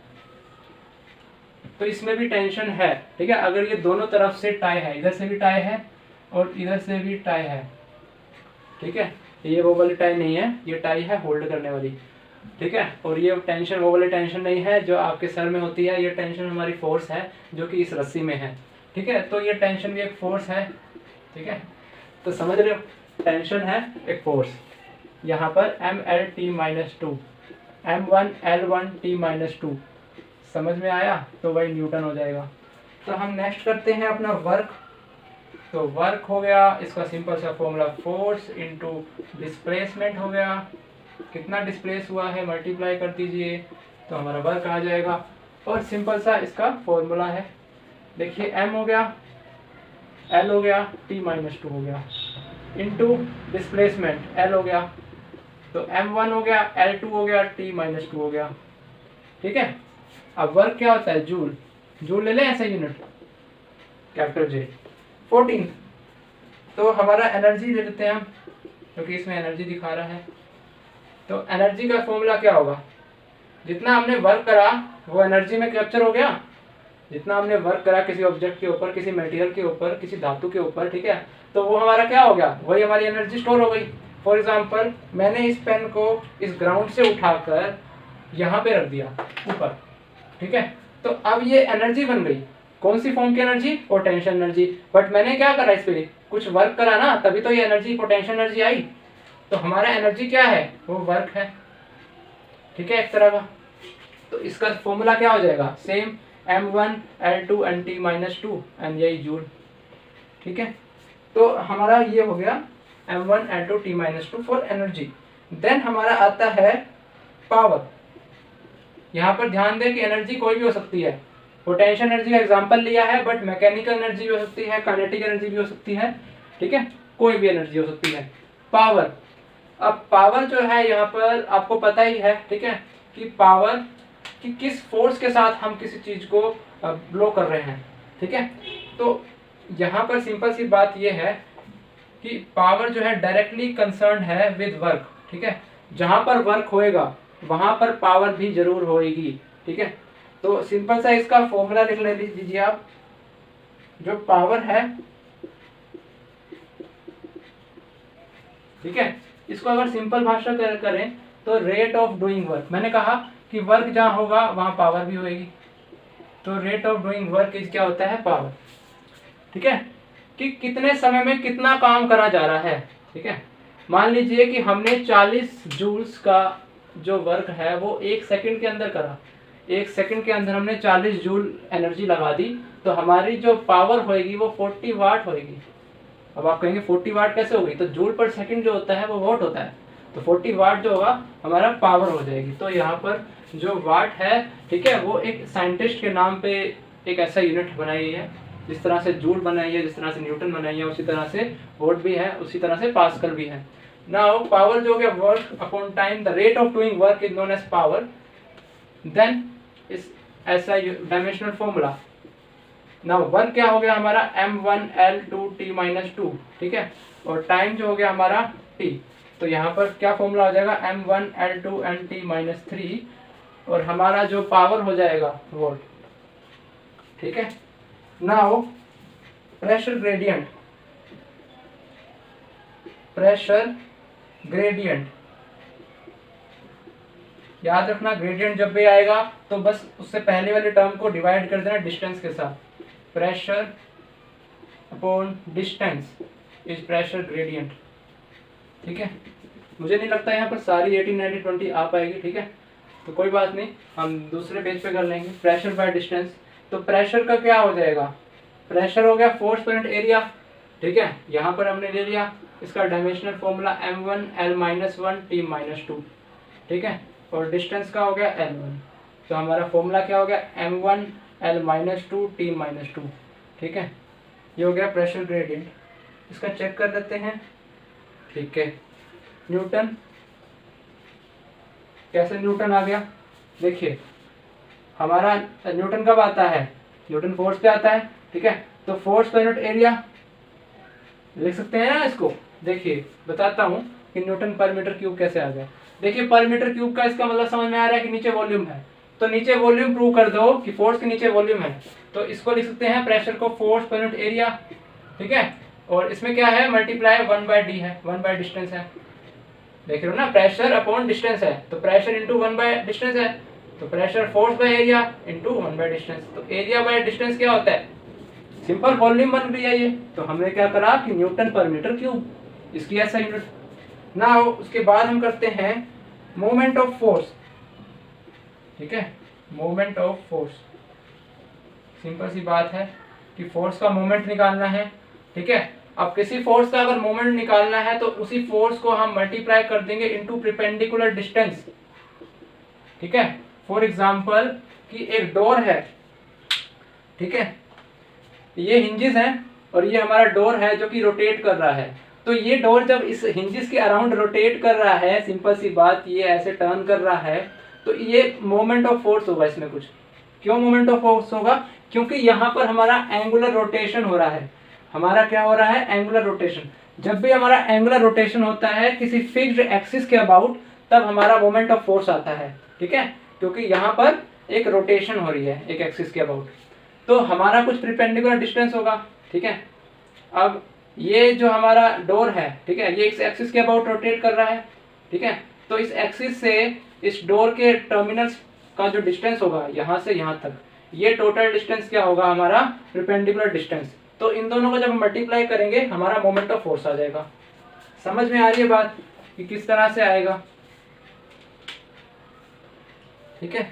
Speaker 1: तो इसमें भी टेंशन है, ठीक है। अगर ये दोनों तरफ से टाई है, इधर से भी टाई है और इधर से भी टाई है, ठीक है। ये वो वाली टाई नहीं है, ये टाई है होल्ड करने वाली, ठीक है। और ये टेंशन वो वाली टेंशन नहीं है जो आपके सर में होती है, ये टेंशन हमारी फोर्स है जो कि इस रस्सी में है, ठीक है। तो ये टेंशन भी एक फोर्स है, ठीक है। तो समझ रहे हो, टेंशन है एक फोर्स। यहाँ पर mLT-2, M1L1T-2 समझ में आया, तो वही न्यूटन हो जाएगा। तो हम नेक्स्ट करते हैं अपना वर्क। तो वर्क हो गया, इसका सिंपल सा फॉर्मूला फोर्स इनटू डिस्प्लेसमेंट हो गया। कितना डिस्प्लेस हुआ है मल्टीप्लाई कर दीजिए तो हमारा वर्क आ जाएगा। और सिंपल सा इसका फॉर्मूला है, देखिए m हो गया, l हो गया, T-2 हो गया, इनटू डिस्प्लेसमेंट l हो गया, तो m1 हो गया, l2 हो गया, T-2 हो गया, ठीक है। अब वर्क क्या होता है, जूल, जूल ले लें ऐसा यूनिट, कैपिटल J। 14, तो हमारा एनर्जी ले लेते हैं हम, क्योंकि इसमें एनर्जी दिखा रहा है। तो एनर्जी का फॉर्मूला क्या होगा, जितना हमने वर्क करा वो एनर्जी में कैप्चर हो गया। जितना हमने वर्क करा किसी ऑब्जेक्ट के ऊपर, किसी मटेरियल के ऊपर, किसी धातु के ऊपर, ठीक है, तो वो हमारा क्या हो गया, वही हमारी एनर्जी स्टोर हो गई। फॉर एग्जाम्पल मैंने इस पेन को इस ग्राउंड से उठाकर यहाँ पे रख दिया ऊपर, ठीक है, तो अब ये एनर्जी बन गई। कौन सी फॉर्म की एनर्जी, पोटेंशियल एनर्जी। बट मैंने क्या करा, इस पे कुछ वर्क करा ना, तभी तो ये एनर्जी पोटेंशियल एनर्जी आई। तो हमारा एनर्जी क्या है, वो वर्क है, ठीक है, एक तरह का। तो इसका फॉर्मूला क्या हो जाएगा, सेम M1L2T-2 एंड यही जूल, ठीक है। तो हमारा ये हो गया M1L2T-2 फॉर एनर्जी। देन हमारा आता है पावर। यहाँ पर ध्यान दें कि एनर्जी कोई भी हो सकती है। पोटेंशियल एनर्जी का एग्जांपल लिया है, बट मैकेनिकल एनर्जी भी हो सकती है, काइनेटिक एनर्जी भी हो सकती है, ठीक है, कोई भी एनर्जी हो सकती है। पावर, अब पावर जो है यहाँ पर आपको पता ही है, ठीक है, कि पावर कि किस फोर्स के साथ हम किसी चीज को ब्लो कर रहे हैं, ठीक है। तो यहाँ पर सिंपल सी बात ये है कि पावर जो है डायरेक्टली कंसर्न है विद वर्क, ठीक है। जहाँ पर वर्क होएगा वहां पर पावर भी जरूर होएगी, ठीक है। तो सिंपल सा इसका फॉर्मूला लिख ले लीजिए आप। जो पावर है, ठीक है, इसको अगर सिंपल भाषा करें तो रेट ऑफ डूइंग वर्क। मैंने कहा कि वर्क जहाँ होगा वहाँ पावर भी होएगी, तो rate of doing work is क्या होता है, पावर, ठीक है, कि कितने समय में कितना काम करा जा रहा है, ठीक है। मान लीजिए कि हमने 40 जूल्स का जो वर्क है वो 1 सेकंड के अंदर करा, 1 सेकंड के अंदर हमने 40 जूल एनर्जी लगा दी, तो हमारी जो पावर होएगी वो 40 वाट होएगी। अब आप कहेंगे 40 वाट कैसे होगी, तो जूल पर सेकंड जो होता है वो वाट होता है, तो 40 वाट जो होगा हमारा पावर हो जाएगी। तो यहाँ पर जो वाट है, ठीक है, वो एक साइंटिस्ट के नाम पे एक ऐसा यूनिट बनाई है। जिस तरह से जूल बनाई है, जिस तरह से न्यूटन बनाई है, उसी तरह से वोट भी है, उसी तरह से पास्कल भी है। नाउ पावर जो है work upon time, the rate of doing work is known as power. Then इस ऐसा डायमेंशनल फॉर्मूला। नाउ वर्क क्या हो गया हमारा M1L2T-2, ठीक है, और टाइम जो हो गया हमारा T। तो यहाँ पर क्या फॉर्मूला हो जाएगा M1L2T-3, और हमारा जो पावर हो जाएगा वोल्ट, ठीक है। Now pressure gradient, pressure gradient याद रखना ग्रेडियंट जब भी आएगा तो बस उससे पहले वाले टर्म को डिवाइड कर देना डिस्टेंस के साथ। Pressure upon distance is pressure gradient. ठीक है, मुझे नहीं लगता यहाँ पर सारी 18, 19, 20 आ पाएगी। ठीक है, तो कोई बात नहीं, हम दूसरे पेज पे कर लेंगे। प्रेशर बाय डिस्टेंस, तो प्रेशर का क्या हो जाएगा, प्रेशर हो गया फोर्स पर यूनिट एरिया। ठीक है, यहाँ पर हमने ले लिया इसका डायमेंशनल फॉर्मूला m1l-1 t-2। ठीक है, और डिस्टेंस का हो गया l1, तो हमारा फॉर्मूला क्या हो गया m1l-2 t-2। ठीक है, ये हो गया प्रेशर ग्रेडियंट। इसका चेक कर लेते हैं। ठीक है, न्यूटन, कैसे न्यूटन आ गया, देखिए हमारा न्यूटन कब आता है, न्यूटन फोर्स पे आता है। ठीक है, तो फोर्स पर यूनिट एरिया लिख सकते हैं ना इसको। देखिए बताता हूँ कि न्यूटन पर मीटर क्यूब कैसे आ गया। देखिए पर मीटर क्यूब का इसका मतलब समझ में आ रहा है कि नीचे वॉल्यूम है, तो नीचे वॉल्यूम प्रूव कर दो कि फोर्स के नीचे वॉल्यूम है, तो इसको लिख सकते हैं प्रेशर को फोर्स पर यूनिट एरिया। ठीक है, और इसमें क्या है मल्टीप्लाई 1/d है, 1 डिस्टेंस है। देख रहे हो ना, प्रेशर अपॉन डिस्टेंस है, तो प्रेशर इंटू 1 डिस्टेंस है, तो pressure force by area into 1 distance. तो एरिया बाय डिस्टेंस क्या होता है, सिंपल वॉल्यूम बन रही है ये। तो हमने क्या करा कि न्यूटन पर मीटर क्यूब, इसकी ऐसा यूनिट ना हो। उसके बाद हम करते हैं मोमेंट ऑफ फोर्स। ठीक है, मोमेंट ऑफ फोर्स, सिंपल सी बात है कि फोर्स का मोमेंट निकालना है। ठीक है, अब किसी फोर्स का अगर मोमेंट निकालना है तो उसी फोर्स को हम मल्टीप्लाई कर देंगे इनटू परपेंडिकुलर डिस्टेंस। ठीक है, फॉर एग्जांपल कि एक डोर है। ठीक है, ये हिंजेस हैं और ये हमारा डोर है जो कि रोटेट कर रहा है। तो ये डोर जब इस हिंजेस के अराउंड रोटेट कर रहा है, सिंपल सी बात, ये ऐसे टर्न कर रहा है, तो ये मोमेंट ऑफ फोर्स होगा इसमें कुछ। क्यों मोमेंट ऑफ फोर्स होगा, क्योंकि यहाँ पर हमारा एंगुलर रोटेशन हो रहा है। हमारा क्या हो रहा है, एंगुलर रोटेशन। जब भी हमारा एंगुलर रोटेशन होता है किसी फिक्स्ड एक्सिस के अबाउट, तब हमारा मोमेंट ऑफ फोर्स आता है। ठीक है, क्योंकि यहाँ पर एक रोटेशन हो रही है एक एक्सिस के अबाउट, तो हमारा कुछ परपेंडिकुलर डिस्टेंस होगा। ठीक है, अब ये जो हमारा डोर है, ठीक है, ये इस एक्सिस के अबाउट रोटेट कर रहा है। ठीक है, तो इस एक्सिस से इस डोर के टर्मिनल्स का जो डिस्टेंस होगा यहाँ से यहाँ तक, ये टोटल डिस्टेंस क्या होगा हमारा परपेंडिकुलर डिस्टेंस। तो इन दोनों को जब हम मल्टीप्लाई करेंगे हमारा मोमेंट ऑफ फोर्स आ जाएगा। समझ में आ रही है बात कि किस तरह से आएगा। ठीक है,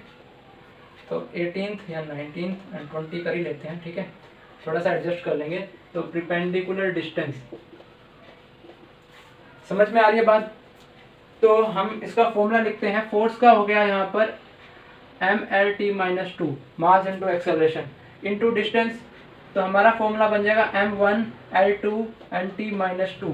Speaker 1: तो 18th या 19th एंड 20 कर ही लेते हैं। ठीक है, थोड़ा सा एडजस्ट कर लेंगे। तो परपेंडिकुलर डिस्टेंस, समझ में आ रही है बात। तो हम इसका फॉर्मूला लिखते हैं। फोर्स का हो गया यहाँ पर mlt-2 mass into acceleration into distance, तो हमारा फॉर्मूला बन जाएगा m1l2 and t-2।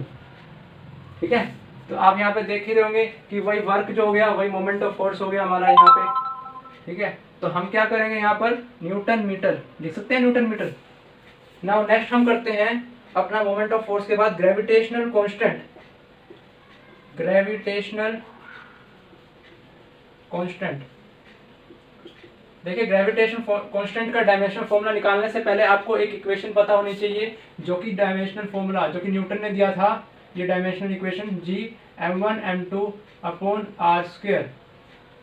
Speaker 1: ठीक है, तो आप यहाँ पे देख ही रहे होंगे कि वही वर्क जो हो गया वही मोमेंट ऑफ फोर्स हो गया हमारा यहाँ पे। ठीक है, तो हम क्या करेंगे यहाँ पर न्यूटन मीटर लिख सकते हैं, न्यूटन मीटर। नाउ नेक्स्ट हम करते हैं अपना मोमेंट ऑफ फोर्स के बाद ग्रेविटेशनल कांस्टेंट। ग्रेविटेशनल कांस्टेंट, देखिए ग्रेविटेशन कांस्टेंट का डायमेंशनल फॉर्मूला निकालने से पहले आपको एक इक्वेशन पता होनी चाहिए, जो कि डायमेंशनल फॉर्मूला जो कि न्यूटन ने दिया था, ये dimensional equation g m1 m2 upon r²।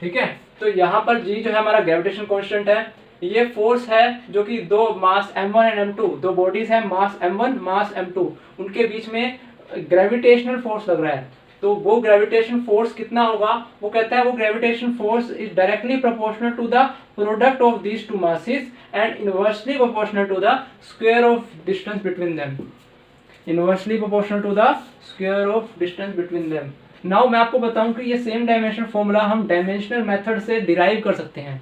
Speaker 1: ठीक है, तो यहाँ पर g जो है हमारा ग्रेविटेशन कांस्टेंट है, ये फोर्स है जो कि दो मास m1 एंड m2, दो बॉडीज है, मास m1 मास m2, उनके बीच में ग्रेविटेशनल फोर्स लग रहा है। तो वो ग्रेविटेशन फोर्स कितना होगा, वो कहता है वो gravitation force is directly proportional to the product of these two masses and inversely proportional to the square of distance between them. Inversely proportional to the square of distance between them. Now मैं आपको बताऊं कि ये सेम डायमेंशनल फॉर्मूला हम डायमेंशनल मेथड से डिराइव कर सकते हैं।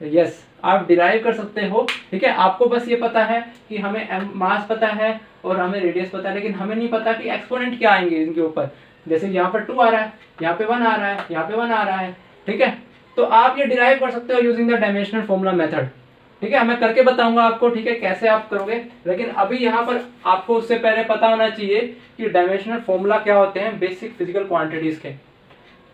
Speaker 1: यस, आप डिराइव कर सकते हो। ठीक है, आपको बस ये पता है कि हमें मास पता है और हमें रेडियस पता है, लेकिन हमें नहीं पता कि एक्सपोनेंट क्या आएंगे इनके ऊपर। जैसे यहाँ पर 2 आ रहा है, यहाँ पे 1 आ रहा है, यहाँ पे 1 आ रहा है। ठीक है, तो आप ये डिराइव कर सकते हो using the dimensional formula method. ठीक है, मैं करके बताऊंगा आपको, ठीक है, कैसे आप करोगे, लेकिन अभी यहाँ पर आपको उससे पहले पता होना चाहिए कि डायमेंशनल फॉर्मूला क्या होते हैं बेसिक फिजिकल क्वांटिटीज के।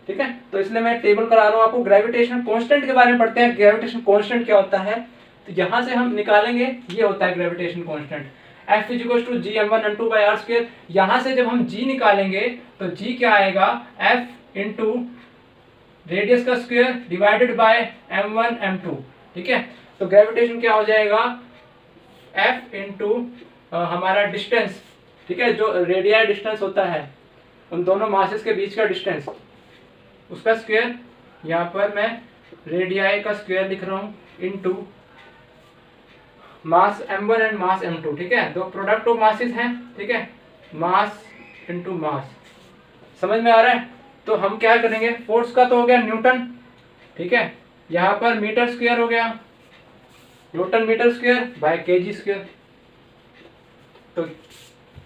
Speaker 1: ठीक है, तो इसलिए मैं टेबल करा रहा हूँ आपको। ग्रेविटेशन कांस्टेंट के बारे में पढ़ते हैं। ग्रेविटेशन कांस्टेंट क्या होता है, तो यहाँ से हम निकालेंगे, ये होता है gravitation constant F = g m1 m2 by r²। यहाँ से जब हम g निकालेंगे तो g क्या आएगा, F इंटू रेडियस का square divided by m1 m2, ठीक है। तो ग्रेविटेशन क्या हो जाएगा, F इंटू हमारा डिस्टेंस, ठीक है, जो रेडियल डिस्टेंस होता है उन दोनों मासेस के बीच का डिस्टेंस, उसका स्क्वायर, यहाँ पर मैं रेडियाई का स्क्वायर लिख रहा हूँ, into mass m1 and mass m2, ठीक है। दो प्रोडक्ट ऑफ मासेस हैं, ठीक है, मास इनटू मास, समझ में आ रहा है। तो हम क्या करेंगे, फोर्स का तो हो गया न्यूटन, ठीक है, यहाँ पर मीटर स्क्वायर हो गया, newton metre square by KG square.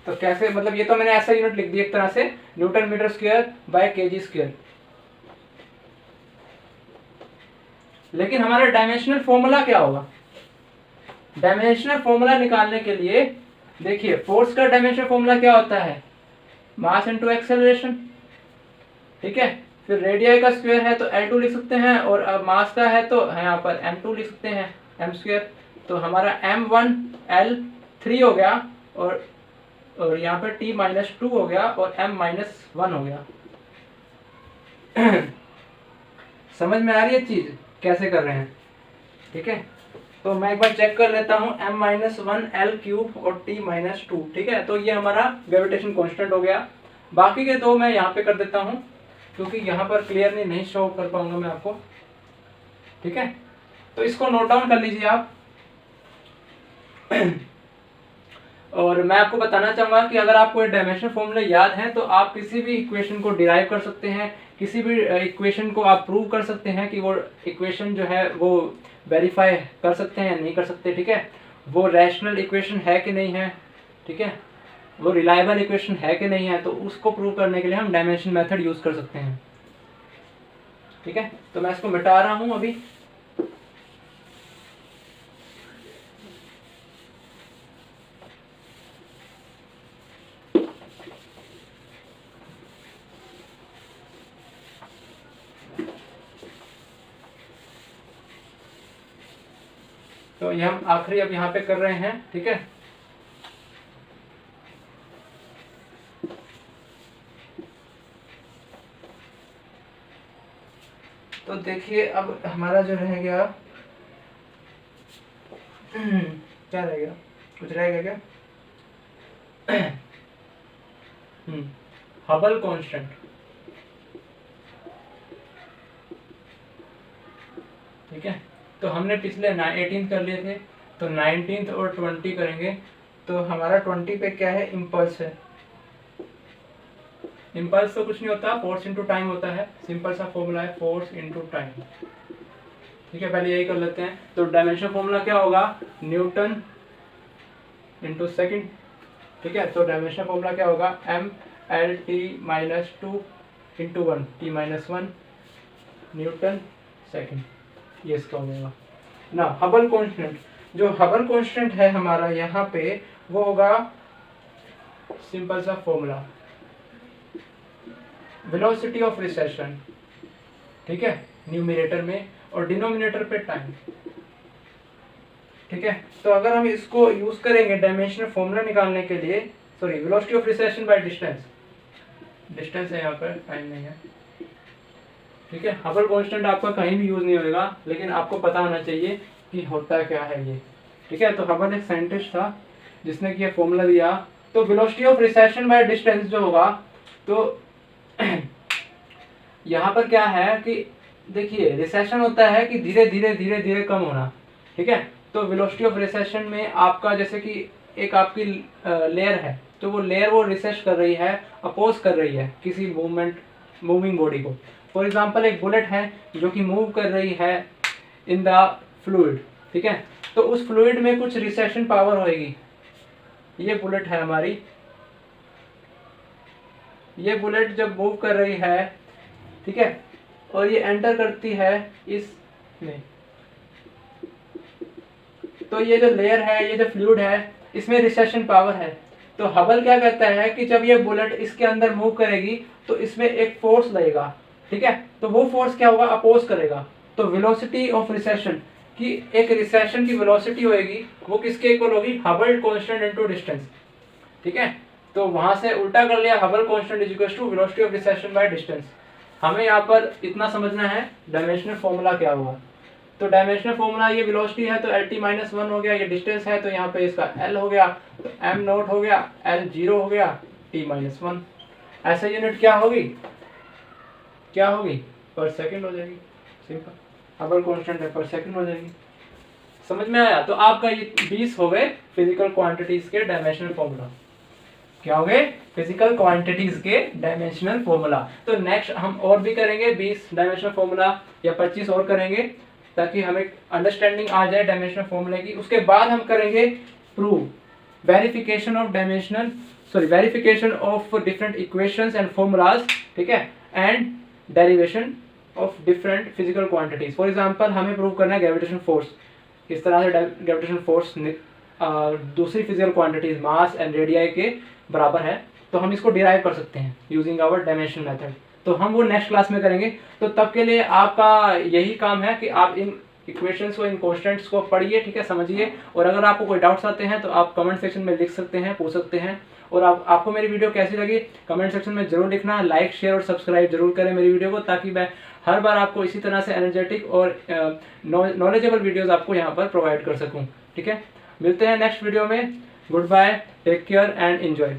Speaker 1: तो कैसे, मतलब ये तो मैंने ऐसा यूनिट लिख दिया एक तरह से, newton metre square by KG square. लेकिन हमारा डायमेंशनल फॉर्मूला क्या होगा, डायमेंशनल फॉर्मूला निकालने के लिए देखिए, फोर्स का डायमेंशनल फॉर्मूला क्या होता है, मास इनटू एक्सेलरेशन, ठीक है। फिर रेडियाई का स्क्वायर है तो L2 लिख सकते हैं, और अब मास का है तो यहाँ पर m2 लिख सकते हैं, m स्क्वायर। तो हमारा m1 L3 हो गया, और यहाँ पर t-2 हो गया, और m-1 हो गया। समझ में आ रही है चीज कैसे कर रहे हैं, ठीक है। तो मैं एक बार चेक कर लेता हूँ, m-1 L3 और t-2, ठीक है। तो ये हमारा ग्रेविटेशन कांस्टेंट हो गया। बाकी के दो मैं यहाँ पे कर देता हूँ, क्योंकि यहाँ पर क्लियरली नहीं शो कर पाऊंगा मैं आपको, ठीक है। तो इसको नोट डाउन कर लीजिए आप। और मैं आपको बताना चाहूंगा कि अगर आपको ये डायमेंशन फॉर्मूले याद हैं तो आप किसी भी इक्वेशन को डिराइव कर सकते हैं, किसी भी इक्वेशन को आप प्रूव कर सकते हैं कि वो इक्वेशन जो है वो वेरीफाई कर सकते हैं या नहीं कर सकते, ठीक है। वो रैशनल इक्वेशन है कि नहीं है, ठीक है, वो रिलायबल इक्वेशन है कि नहीं है, तो उसको प्रूव करने के लिए हम डायमेंशन मेथड यूज कर सकते हैं, ठीक है। तो मैं इसको मिटा रहा हूं अभी। तो ये हम आखिरी अब यहाँ पे कर रहे हैं, ठीक है। तो देखिए अब हमारा जो रह गया, क्या रह गया, कुछ रह गया क्या, हबल कांस्टेंट, ठीक है। तो हमने पिछले 18 कर लिए थे, तो 19 और 20 करेंगे। तो हमारा 20 पे क्या है, इम्पल्स है। इम्पल्स तो कुछ नहीं होता, फोर्स इंटू टाइम होता है, सिंपल सा फॉर्मूला है, फोर्स इंटू टाइम, ठीक है। पहले यही कर लेते हैं। तो डायमेंशन फॉर्मूला क्या होगा, न्यूटन इंटू सेकेंड, ठीक है। तो डायमेंशन फॉर्मूला क्या होगा, m/t-2 into 1 t-1 Newton second, ये इसका होगा ना। हबल कांस्टेंट, जो हबल कांस्टेंट है हमारा यहाँ पे, वो होगा सिंपल सा फॉर्मूला, वेलोसिटी ऑफ रिसेशन, ठीक है, न्यूमरेटर में, और डिनोमिनेटर पे टाइम, ठीक है। तो अगर हम इसको यूज करेंगे डायमेंशनल फॉर्मूला निकालने के लिए, sorry, velocity of recession by distance, distance है यहाँ पर, टाइम नहीं है, ठीक है। हबल कांस्टेंट आपका कहीं भी यूज नहीं होगा, लेकिन आपको पता होना चाहिए कि होता क्या है ये, ठीक है। तो हबल एक साइंटिस्ट था जिसने कि ये फॉर्मूला दिया। तो velocity of recession by distance जो होगा, तो यहाँ पर क्या है कि देखिए, रिसेशन होता है कि धीरे धीरे धीरे धीरे कम होना, ठीक है। तो वेलोसिटी ऑफ रिसेशन में आपका, जैसे कि एक आपकी लेयर है, तो वो लेयर वो रिसेस कर रही है, अपोज कर रही है किसी मूविंग बॉडी को। फॉर एग्जांपल एक बुलेट है जो कि मूव कर रही है इन द फ्लूइड, ठीक है। तो उस फ्लूइड में कुछ रिसेशन पावर होगी। ये बुलेट है हमारी, ये बुलेट जब मूव कर रही है, ठीक है, और ये एंटर करती है इसमें, तो ये जो लेयर है, ये जो फ्लूइड है, इसमें रिसेशन पावर है। तो हबल क्या कहता है कि जब ये बुलेट इसके अंदर मूव करेगी तो इसमें एक फोर्स लगेगा, ठीक है। तो वो फोर्स क्या होगा, अपोज करेगा। तो वेलोसिटी ऑफ रिसेशन की, एक रिसेशन की वेलोसिटी होगी, वो किसके इक्वल होगी, हबल कांस्टेंट इनटू डिस्टेंस, ठीक है। तो वहां से उल्टा कर लिया, Hubble constant is equal to velocity of recession by distance. हमें यहाँ पर इतना समझना है डायमेंशनल फॉर्मूला क्या हुआ। तो डायमेंशनल फॉर्मूला, ये वेलोसिटी है तो LT - 1 हो गया, ये डिस्टेंस है तो यहाँ पे इसका L हो गया, तो m नॉट हो गया, L 0 हो गया, T - 1। ऐसा यूनिट क्या होगी, क्या होगी, पर सेकंड हो जाएगी, सिंपल। अगर कांस्टेंट है पर सेकंड हो जाएगी। समझ में आया? तो आपका ये 20 हो गए फिजिकल क्वांटिटीज के डायमेंशनल फॉर्मूला। क्या हो गए? फिजिकल क्वांटिटीज के डायमेंशनल फॉर्मूला। तो नेक्स्ट हम और भी करेंगे 20 डायमेंशनल फॉर्मूला या 25 और करेंगे, ताकि हमें अंडरस्टैंडिंग आ जाए डायमेंशनल फॉर्मूले की। उसके बाद हम करेंगे prove, verification of dimensional, sorry verification of different equations and formulas, ठीक है, and derivation of different physical quantities. For example हमें प्रूव करना है ग्रेविटेशन फोर्स, किस तरह से ग्रेविटेशन फोर्स दूसरी physical quantities mass and radii के बराबर है, तो हम इसको डिराइव कर सकते हैं यूजिंग आवर डायमेंशनल मेथड। तो हम वो नेक्स्ट क्लास में करेंगे। तो तब के लिए आपका यही काम है कि आप इन इक्वेशंस को, इन कॉन्स्टेंट्स को पढ़िए, ठीक है, समझिए। और अगर आपको कोई डाउट्स आते हैं तो आप कमेंट सेक्शन में लिख सकते हैं, पूछ सकते हैं। और आपको मेरी वीडियो कैसी लगी कमेंट सेक्शन में जरूर लिखना। लाइक, शेयर और सब्सक्राइब जरूर करें मेरी वीडियो को, ताकि मैं हर बार आपको इसी तरह से एनर्जेटिक और नॉलेजेबल वीडियोस आपको यहाँ पर प्रोवाइड कर सकूँ, ठीक है। मिलते हैं नेक्स्ट वीडियो में। Goodbye, take care and enjoy.